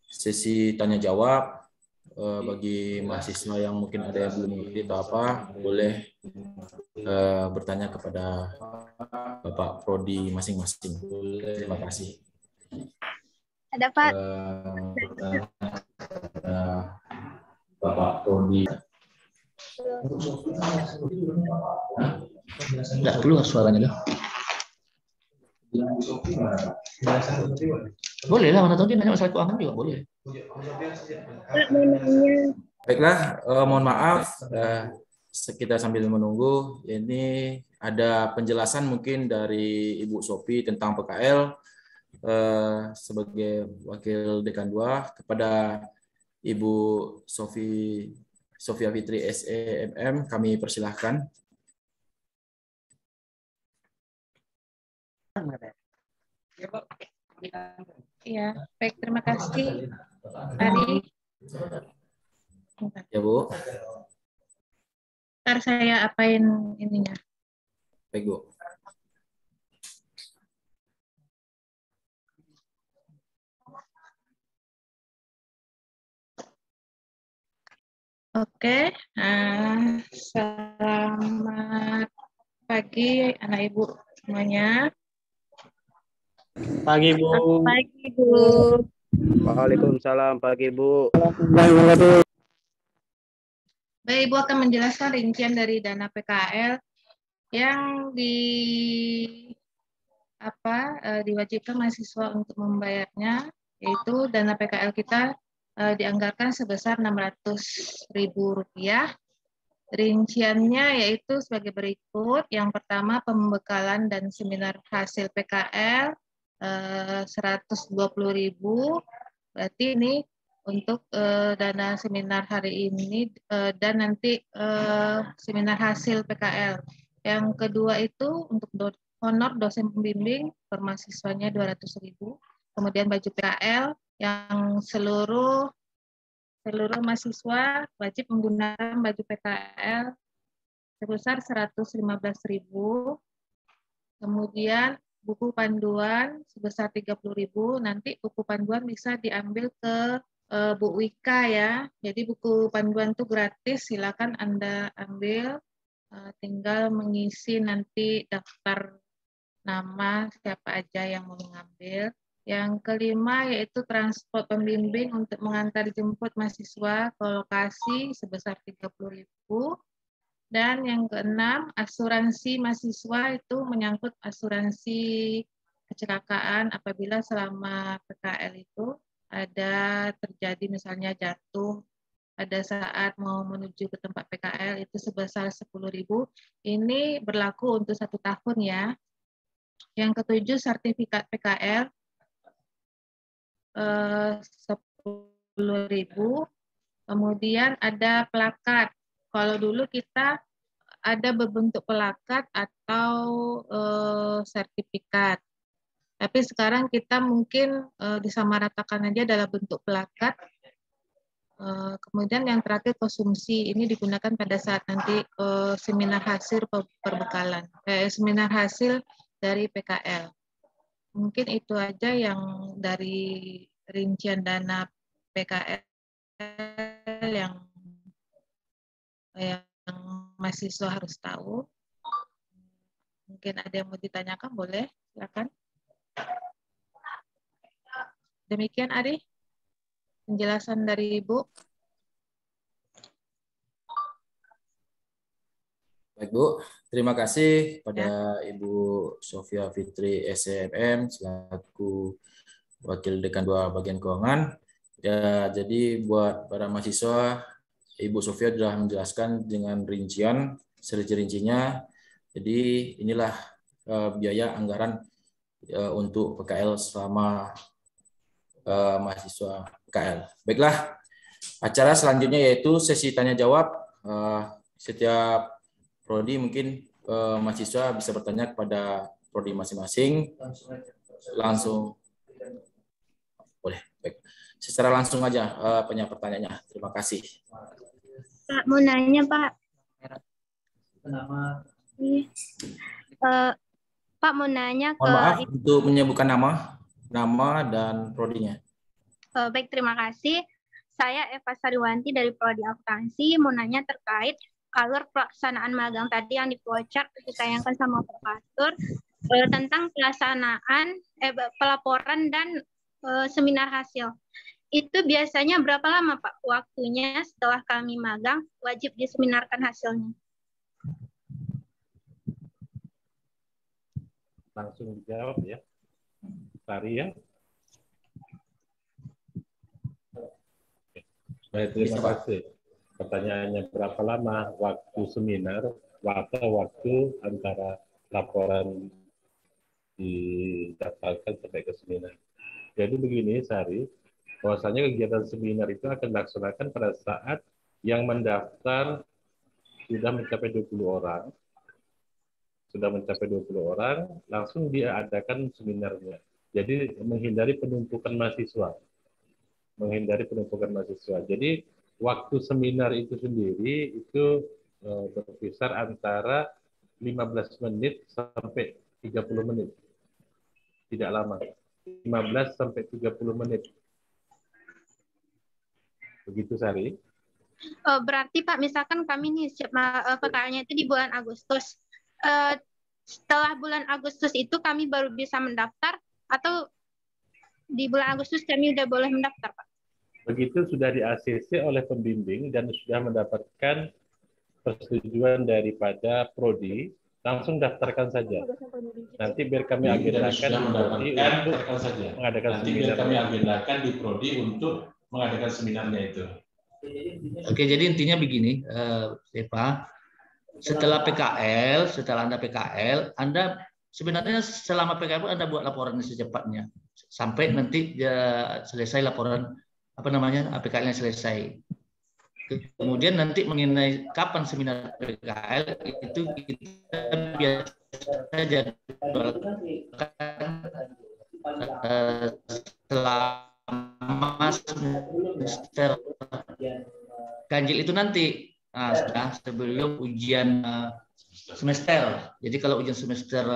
sesi tanya jawab. Bagi mahasiswa yang mungkin ada yang belum mengerti atau apa, boleh bertanya kepada Bapak Prodi masing-masing. Terima kasih. Ada Pak. Bapak Prodi. Nggak keluar suaranya loh. Boleh lah, mana tahu dia nanya masalah keuangan juga boleh. Baiklah, mohon maaf, kita sambil menunggu. Ini ada penjelasan mungkin dari Ibu Sofi tentang PKL sebagai Wakil Dekan 2 kepada Ibu Sofia Fitri SEMM. Kami persilahkan. Ya, baik, terima kasih. Ari. Ya, Bu. Ntar saya apain ininya. Baik, Bu. Oke, selamat pagi anak ibu semuanya. Pagi, Bu. Selamat pagi, Bu. Waalaikumsalam, pagi, Bu. Baik, Ibu akan menjelaskan rincian dari dana PKL yang diwajibkan mahasiswa untuk membayarnya, yaitu dana PKL kita dianggarkan sebesar Rp600.000. Rinciannya yaitu sebagai berikut. Yang pertama, pembekalan dan seminar hasil PKL 120.000. Berarti ini untuk dana seminar hari ini dan nanti seminar hasil PKL. Yang kedua itu untuk honor dosen pembimbing per mahasiswanya 200.000. Kemudian baju PKL yang seluruh mahasiswa wajib menggunakan baju PKL sebesar 115.000. Kemudian buku panduan sebesar 30.000. Nanti buku panduan bisa diambil ke Bu Wika ya. Jadi buku panduan itu gratis, silakan Anda ambil. Tinggal mengisi nanti daftar nama siapa aja yang mau mengambil. Yang kelima yaitu transport pembimbing untuk mengantar jemput mahasiswa ke lokasi sebesar 30.000. Dan yang keenam, asuransi mahasiswa itu menyangkut asuransi kecelakaan apabila selama PKL itu ada terjadi misalnya jatuh pada saat mau menuju ke tempat PKL itu sebesar 10.000. Ini berlaku untuk 1 tahun ya. Yang ketujuh, sertifikat PKL 10.000. Kemudian ada plakat. Kalau dulu kita ada berbentuk plakat atau sertifikat. Tapi sekarang kita mungkin disamaratakan aja dalam bentuk plakat. Kemudian yang terakhir konsumsi. Ini digunakan pada saat nanti seminar hasil perbekalan. Seminar hasil dari PKL. Mungkin itu aja yang dari rincian dana PKL yang mahasiswa harus tahu. Mungkin ada yang mau ditanyakan, boleh, silakan. Demikian Ari, penjelasan dari Ibu. Baik Bu, terima kasih pada Ibu Sofia Fitri SCMM selaku Wakil Dekan 2 Bagian Keuangan. Ya, jadi buat para mahasiswa, Ibu Sofia sudah menjelaskan dengan rincian, serinci-rincinya. Jadi inilah biaya anggaran untuk PKL selama mahasiswa PKL. Baiklah, acara selanjutnya yaitu sesi tanya jawab. Setiap prodi mungkin mahasiswa bisa bertanya kepada prodi masing-masing. Langsung boleh. Baik. Secara langsung aja pertanyaannya. Terima kasih. Pak, mau nanya Pak. Pak mau nanya ke. Mohon maaf untuk menyebutkan nama dan prodinya. Baik, terima kasih. Saya Eva Sariwanti dari Prodi Akuntansi. Mau nanya terkait alur pelaksanaan magang tadi yang di flowchart ditayangkan sama Pak Pastur tentang pelaksanaan pelaporan dan seminar hasil. Itu biasanya berapa lama Pak waktunya setelah kami magang wajib diseminarkan hasilnya? Langsung dijawab ya. Sari ya. Baik, terima kasih. Pertanyaannya berapa lama waktu seminar atau waktu antara laporan didaftarkan sampai ke seminar. Jadi begini Sari, bahwasanya kegiatan seminar itu akan dilaksanakan pada saat yang mendaftar sudah mencapai 20 orang. Sudah mencapai 20 orang, langsung diadakan seminarnya. Jadi menghindari penumpukan mahasiswa. Jadi waktu seminar itu sendiri itu berkisar antara 15 menit sampai 30 menit. Tidak lama. 15 sampai 30 menit. Begitu Sari. Berarti Pak, misalkan kami nih PKL-nya itu di bulan Agustus. Setelah bulan Agustus itu kami baru bisa mendaftar atau di bulan Agustus kami udah boleh mendaftar Pak? Begitu sudah di-ACC oleh pembimbing dan sudah mendapatkan persetujuan daripada prodi, langsung daftarkan saja. Nanti biar kami agendakan di Prodi untuk mengadakan seminarnya itu. Oke, jadi intinya begini, Eva. Setelah Anda PKL, Anda sebenarnya selama PKL Anda buat laporan secepatnya sampai nanti selesai laporan PKL-nya selesai. Kemudian nanti mengenai kapan seminar PKL itu kita biasa jadwalkan selama semester ganjil itu nanti sebelum ujian semester. Jadi kalau ujian semester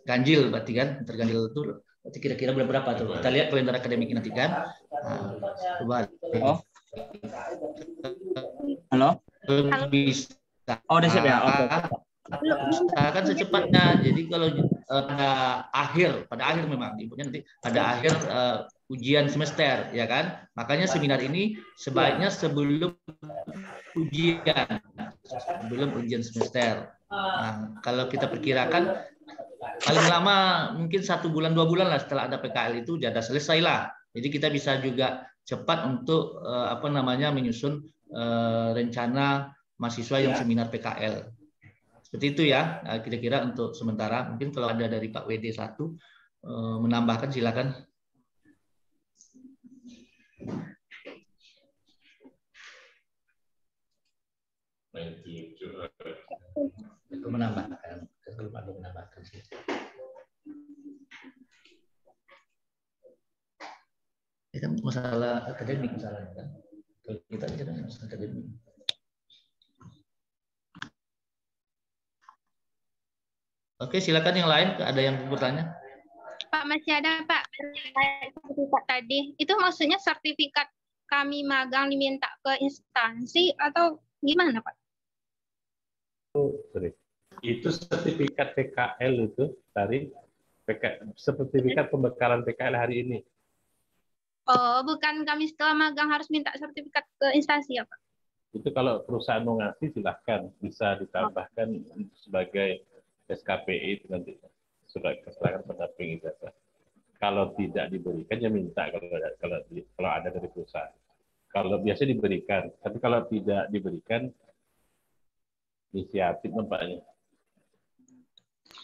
ganjil berarti kan terganjil itu berarti kira-kira berapa tuh? Kita lihat kalender akademik nanti kan. Coba. Halo. Bisa. Oh, udah siap ya. Oke. Usahakan secepatnya. Jadi kalau pada akhir memang infonya nanti pada akhir ujian semester, ya kan? Makanya seminar ini sebaiknya sebelum ujian semester. Nah, kalau kita perkirakan paling lama mungkin 1 bulan 2 bulan lah setelah ada PKL itu sudah selesai lah. Jadi kita bisa juga cepat untuk menyusun rencana mahasiswa yang seminar PKL. Seperti itu ya, kira-kira untuk sementara. Mungkin kalau ada dari Pak WD 1 menambahkan silakan. Menambahkan. Itu kan masalah akademik masalahnya kan. Kalau kita bicara masalah akademik. Oke, silakan yang lain. Ada yang bertanya? Pak, masih ada Pak. Sertifikat tadi. Itu maksudnya sertifikat kami magang diminta ke instansi atau gimana Pak? Itu sertifikat PKL itu dari sertifikat pembekalan PKL hari ini. Oh, bukan kami setelah magang harus minta sertifikat ke instansi ya Pak? Itu kalau perusahaan mau ngasih silahkan bisa ditambahkan sebagai SKPI itu nanti surat keterangan pendamping ijazah. Kalau tidak diberikan ya minta kalau ada dari perusahaan. Kalau biasa diberikan, tapi kalau tidak diberikan inisiatif nampaknya.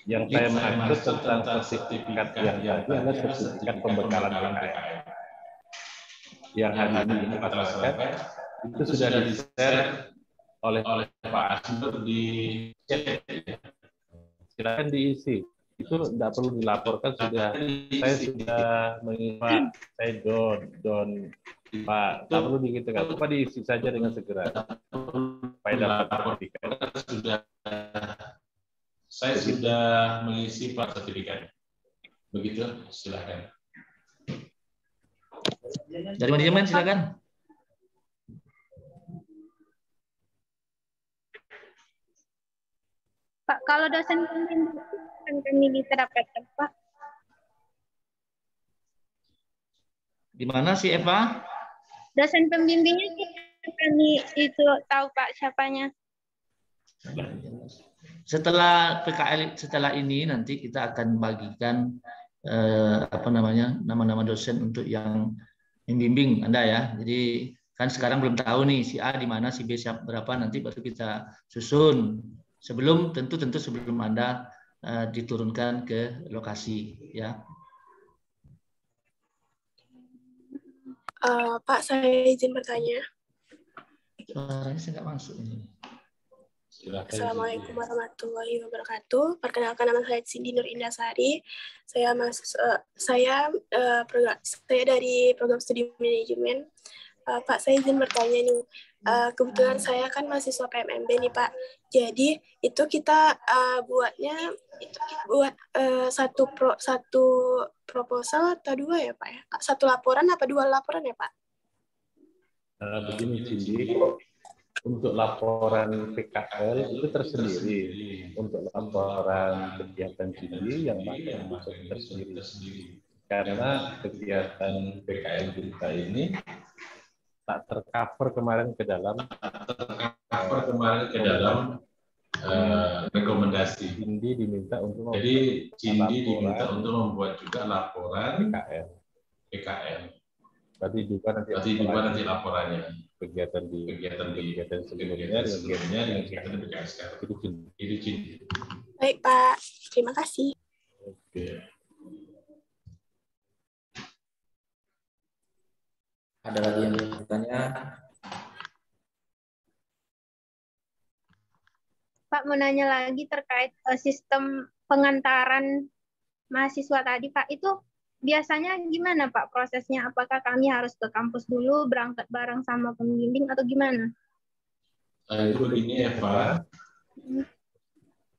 Yang saya maksud tentang sertifikat yang tadi adalah sertifikat pembekalan PKL. Yang hari ini kita laksanakan itu sudah di-share oleh Pak Asnur di chat. Silakan diisi. Itu tidak perlu dilaporkan sudah. Saya sudah mengingat saya don Pak. Tak perlu begitu kan? Apa diisi saja dengan segera supaya dapat sertifikat. Saya sudah mengisi Pak sertifikatnya. Begitu, silakan. Dari manajemen silakan. Pak, kalau dosen pembimbing kan kami bisa dapatkan Pak? Di mana sih Eva? Dosen pembimbingnya kami itu tahu Pak siapanya. Setelah PKL ini nanti kita akan bagikan nama-nama dosen untuk yang membimbing Anda ya. Jadi kan sekarang belum tahu nih si A di mana, si B siapa berapa, nanti baru kita susun. Sebelum tentu sebelum Anda diturunkan ke lokasi ya. Pak, saya izin bertanya. Suaranya saya nggak masuk ini. Assalamualaikum warahmatullahi wabarakatuh. Perkenalkan, nama saya Cindy Nur Indasari. Saya dari program studi manajemen. Pak, saya izin bertanya nih. Kebetulan saya kan mahasiswa PMMB nih Pak. Jadi itu kita buat satu proposal atau 2 ya Pak ya? 1 laporan apa 2 laporan ya Pak? Begini Cindy, untuk laporan PKL itu tersendiri. Untuk laporan kegiatan Cindy yang masuk tersendiri. Karena kegiatan PKL kita ini tak tercover kemarin ke dalam rekomendasi. Cindi diminta untuk Jadi Cindi diminta untuk membuat juga laporan PKL. Berarti juga nanti laporannya kegiatan sebelumnya dengan kegiatan PKL sekarang. Itu Cindi. Baik Pak, terima kasih. Oke. Ada lagi yang bertanya? Pak, mau nanya lagi terkait sistem pengantaran mahasiswa tadi, Pak. Itu biasanya gimana, Pak, prosesnya? Apakah kami harus ke kampus dulu, berangkat bareng sama pembimbing, atau gimana? Itu begini, Eva.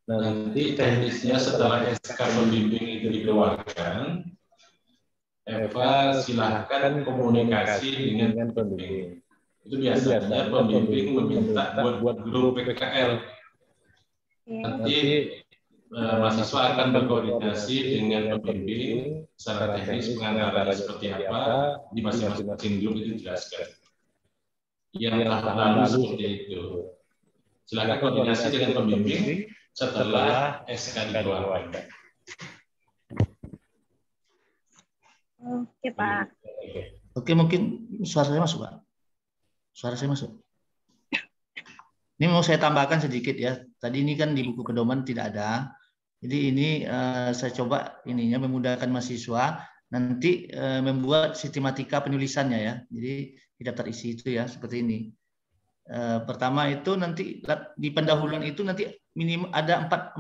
Nanti teknisnya setelah SK pembimbing itu dikeluarkan, Eva silahkan komunikasi dengan pembimbing. Itu biasanya pembimbing meminta buat grup PKL. Nanti mahasiswa akan berkoordinasi dengan pembimbing secara teknis pengantarannya seperti apa di masing-masing grup itu dijelaskan. Yang tahap lalu seperti itu. Silakan koordinasi dengan pembimbing setelah SK dikeluarkan. Oke, Pak. Oke, mungkin suara saya masuk, Pak. Suara saya masuk. Ini mau saya tambahkan sedikit ya. Tadi ini kan di buku pedoman tidak ada. Jadi ini saya coba ininya memudahkan mahasiswa nanti membuat sistematika penulisannya ya. Jadi tidak terisi itu ya seperti ini. Pertama itu nanti di pendahuluan itu nanti minim ada empat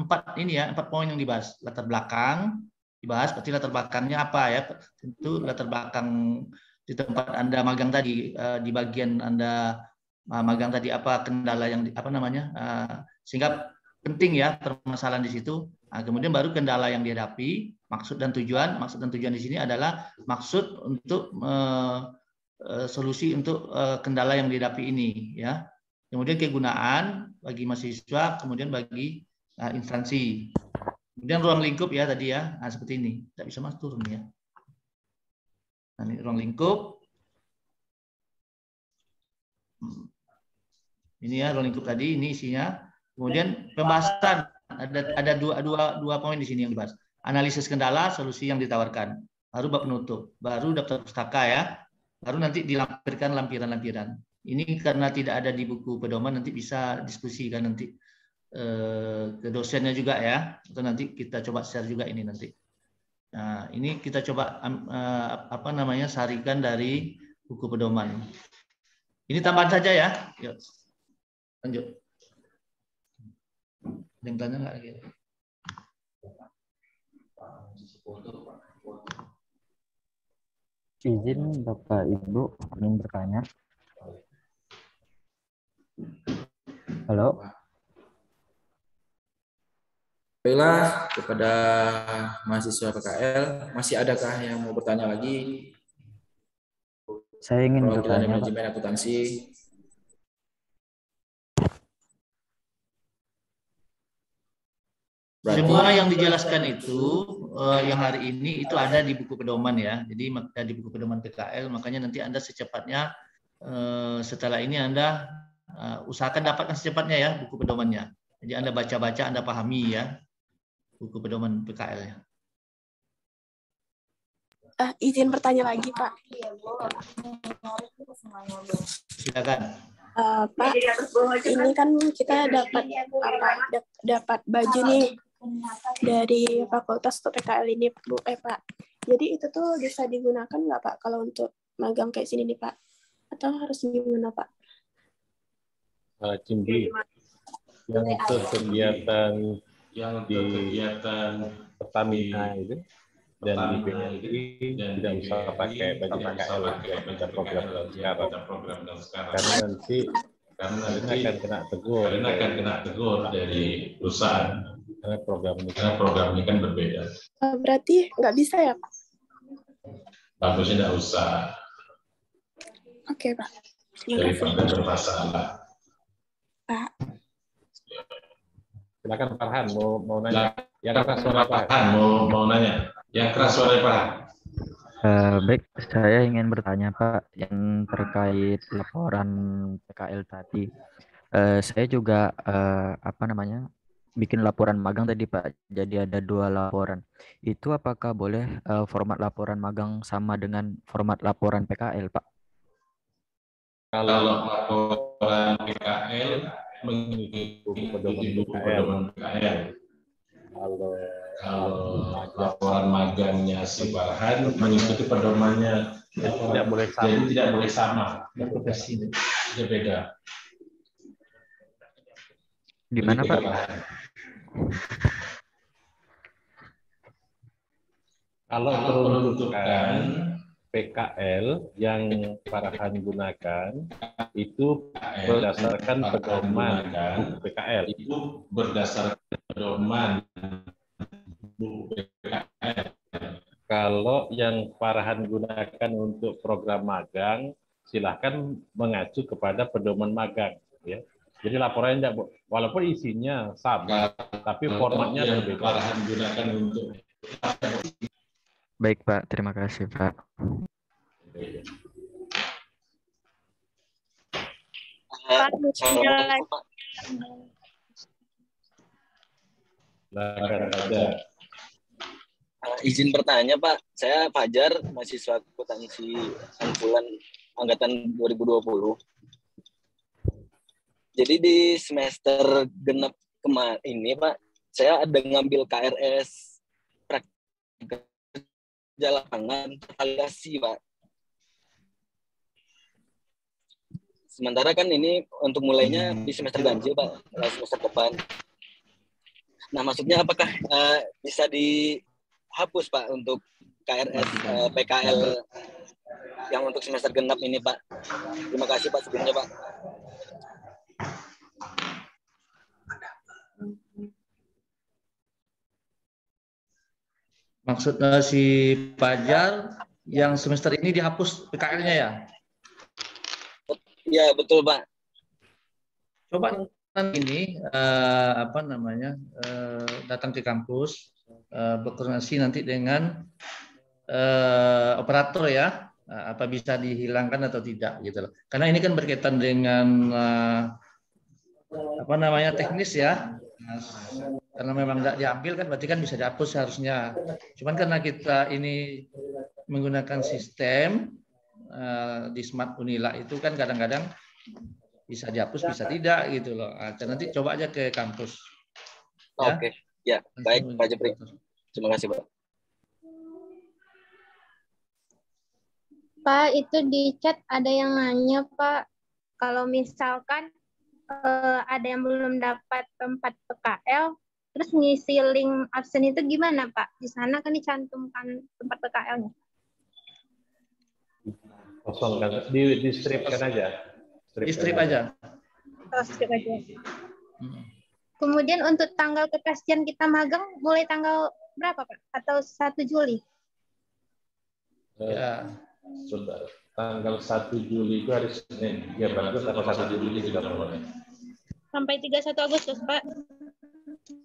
poin yang dibahas. Latar belakang dibahas, berarti latar belakangnya apa ya? Tentu latar belakang di tempat Anda magang tadi, di bagian Anda magang tadi apa kendala yang sehingga penting ya permasalahan di situ. Nah, kemudian baru kendala yang dihadapi, maksud dan tujuan di sini adalah maksud untuk solusi untuk kendala yang dihadapi ini ya. Kemudian kegunaan bagi mahasiswa, kemudian bagi instansi. Kemudian ruang lingkup ya tadi ya. Nah, seperti ini. Tidak bisa mas turun ya. Nah, ini ruang lingkup. Ini ya ruang lingkup tadi, ini isinya. Kemudian pembahasan ada dua poin di sini yang dibahas. Analisis kendala, solusi yang ditawarkan. Baru bab penutup, baru daftar pustaka ya. Baru nanti dilampirkan lampiran-lampiran. Ini karena tidak ada di buku pedoman, nanti bisa diskusi kan nanti ke dosennya juga ya. Atau nanti kita coba share juga ini nanti. Nah, ini kita coba sarikan dari buku pedoman. Ini tambahan saja ya. Yuk. Lanjut. Ada yang tanya nggak lagi? Izin Bapak Ibu ingin bertanya. Halo. Baiklah, kepada mahasiswa PKL, masih adakah yang mau bertanya lagi? Saya ingin bertanya, bertanya, manajemen akuntansi. Semua yang dijelaskan itu yang hari ini itu ada di buku pedoman ya. Jadi di buku pedoman PKL, makanya nanti Anda secepatnya setelah ini Anda usahakan dapatkan secepatnya ya buku pedomannya. Jadi Anda baca-baca, Anda pahami ya buku pedoman PKL ya. Izin bertanya lagi, Pak. Silakan. Pak, ini kan kita dapat baju nih dari fakultas atau PKL ini, Bu, Pak. Jadi itu tuh bisa digunakan nggak, Pak, kalau untuk magang kayak sini nih, Pak? Atau harus gimana, Pak? Cindi, yang untuk kegiatan Pertamina itu dan di BNI tidak usah pakai baju PKL untuk program sekarang. Karena nanti akan kena tegur dari perusahaan. Karena program ini kan berbeda. Berarti nggak bisa ya, Pak? Bagusnya nggak usah. Oke, Pak. Daripada bermasalah. Pak. Silakan Farhan mau nanya. Yang keras suara Farhan mau nanya. Yang keras suara Farhan. Baik, saya ingin bertanya Pak yang terkait laporan PKL tadi. Saya juga apa namanya bikin laporan magang tadi Pak. Jadi ada 2 laporan. Itu apakah boleh format laporan magang sama dengan format laporan PKL Pak? Kalau laporan PKL mengikuti pedoman PKL. Kalau laporan magangnya si Farhan mengikuti pedomannya, tidak boleh sama. Jadi tidak boleh sama. Dia beda. Gimana Pak? Kalau peruntukan PKL yang Farhan gunakan itu berdasarkan pedoman buku PKL. Itu berdasarkan pedoman buku PKL. Kalau yang Farhan gunakan untuk program magang, silahkan mengacu kepada pedoman magang. Ya. Jadi laporannya walaupun isinya sama, tapi formatnya berbeda. Farhan gunakan untuk Baik Pak, terima kasih Pak. Izin bertanya Pak, saya Fajar, mahasiswa akuntansi angkutan angkatan 2020. Jadi di semester genap kemarin ini Pak, saya ada ngambil KRS praktik kerja lapangan validasi Pak. Sementara kan ini untuk mulainya di semester ganjil Pak, semester depan. Nah maksudnya apakah bisa dihapus Pak untuk KRS PKL yang untuk semester genap ini Pak? Terima kasih Pak sebelumnya Pak. Maksud si Fajar yang semester ini dihapus PKL-nya ya? Iya betul Pak. Coba nanti ini datang ke kampus, berkoordinasi nanti dengan operator ya, apa bisa dihilangkan atau tidak gitu loh. Karena ini kan berkaitan dengan teknis ya. Karena memang tidak diambil kan berarti kan bisa dihapus seharusnya. Cuman karena kita ini menggunakan sistem di Smart Unila itu kan kadang-kadang bisa dihapus bisa tidak gitu loh. Nanti coba aja ke kampus. Ya? Oke, ya baik Pak Jepri. Terima kasih Pak. Pak, itu di chat ada yang nanya Pak, kalau misalkan ada yang belum dapat tempat PKL, terus ngisi link absen itu gimana Pak? Di sana kan dicantumkan tempat PKL-nya. Kosongkan, di stripkan aja. Strip aja. Oh, strip aja. Kemudian untuk tanggal kepastian kita magang mulai tanggal berapa Pak? Atau 1 Juli? Ya. Sudah. Tanggal 1 Juli itu hari Senin. Ya, bagus tanggal 1 Juli juga mulai. Sampai 31 Agustus, Pak?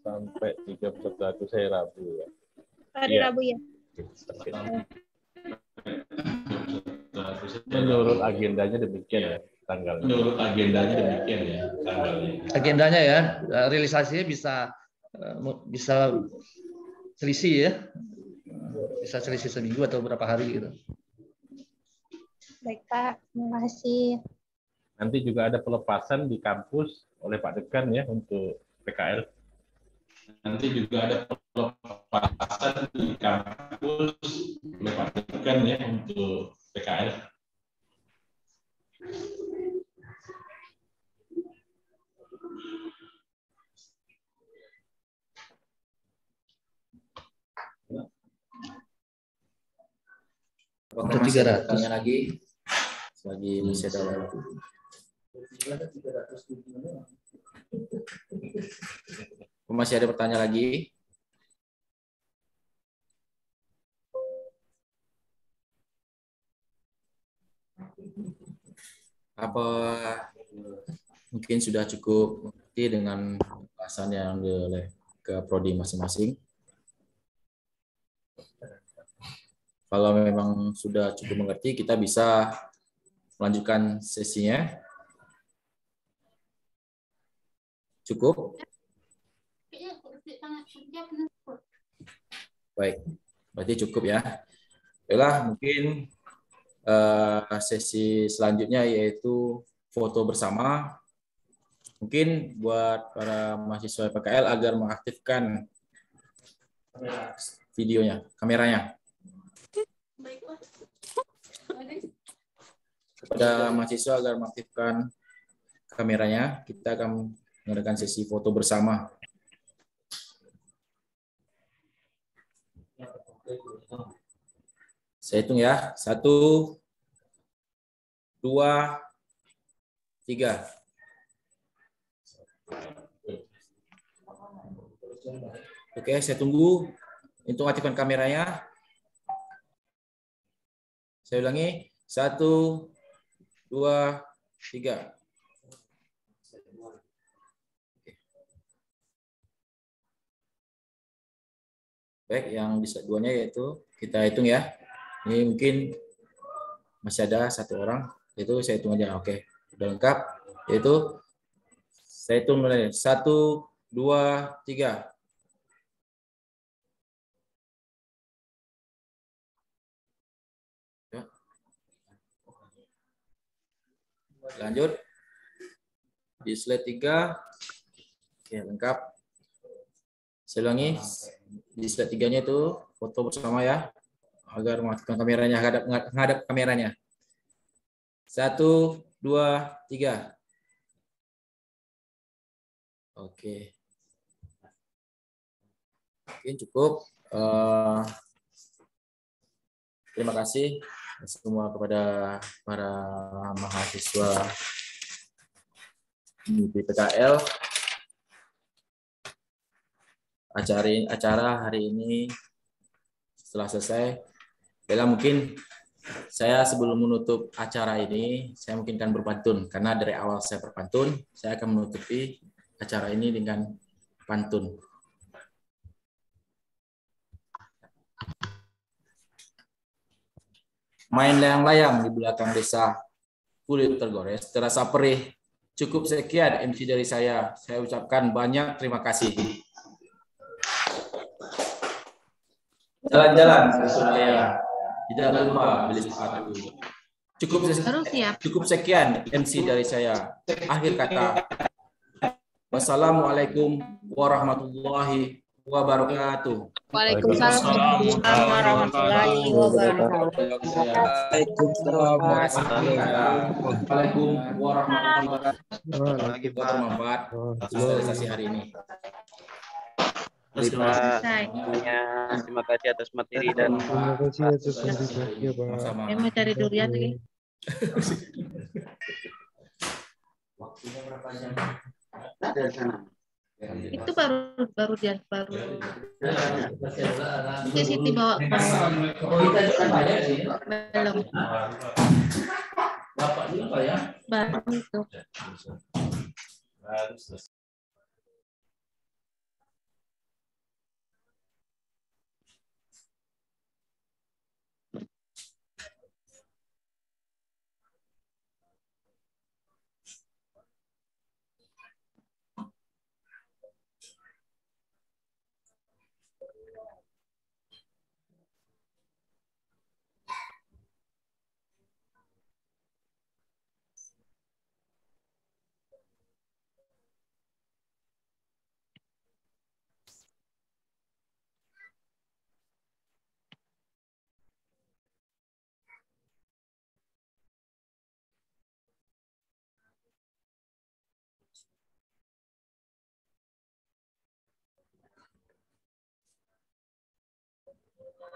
Sampai 31 Agustus saya Rabu ya. Hari ya. Rabu ya. Menurut agendanya demikian ya tanggalnya. Menurut agendanya demikian ya tanggalnya. Agendanya ya, realisasinya bisa selisih ya. Bisa selisih seminggu atau berapa hari gitu. Baik Pak, terima kasih. Nanti juga ada pelepasan di kampus oleh Pak Dekan ya untuk PKL. Nanti juga ada pelepasan di kampus oleh Pak Dekan ya untuk PKL. Apakah masih ada pertanyaan lagi? Selagi masih ada waktu. Masih ada pertanyaan lagi? Apa mungkin sudah cukup mengerti dengan bahasan yang oleh ke prodi masing-masing? Kalau memang sudah cukup mengerti, kita bisa melanjutkan sesinya. Cukup? Baik, berarti cukup ya. Baiklah, mungkin sesi selanjutnya yaitu foto bersama. Mungkin buat para mahasiswa PKL agar mengaktifkan videonya, kameranya. Kepada mahasiswa agar mengaktifkan kameranya, kita akan mengadakan sesi foto bersama. Saya hitung ya. 1, 2, 3. Oke, saya tunggu untuk aktifkan kameranya. Saya ulangi. 1, 2, 3. Baik, yang bisa duanya yaitu kita hitung ya. Ini mungkin masih ada 1 orang, itu saya hitung aja. Oke, sudah lengkap. Yaitu saya hitung mulai 1, 2, 3. Lanjut di slide 3. Oke, lengkap. Saya ulangi, di slide 3-nya itu foto bersama ya, agar mengaktifkan kameranya, menghadap kameranya. 1, 2, 3. Oke. Mungkin cukup. Terima kasih semua kepada para mahasiswa di PKL. Acara hari ini setelah selesai. Bella, mungkin saya sebelum menutup acara ini, saya mungkin akan berpantun. Karena dari awal saya berpantun, saya akan menutupi acara ini dengan pantun. Main layang-layang di belakang desa, kulit tergores, terasa perih. Cukup sekian MC dari saya. Saya ucapkan banyak terima kasih. Jalan-jalan ke Surabaya, tidak lupa beli sepatu. Cukup sekian MC dari saya. Akhir kata, wassalamualaikum warahmatullahi wabarakatuh. Waalaikumsalam warahmatullahi wabarakatuh. Waalaikumsalam warahmatullahi wabarakatuh. Sosialisasi hari ini. Terima kasih atas materi dan terima kasih atas materi, Pak. Saya mau cari durian lagi. Itu baru dia baru. Oke, Siti bawa belum. Bapak juga ya? Baru itu.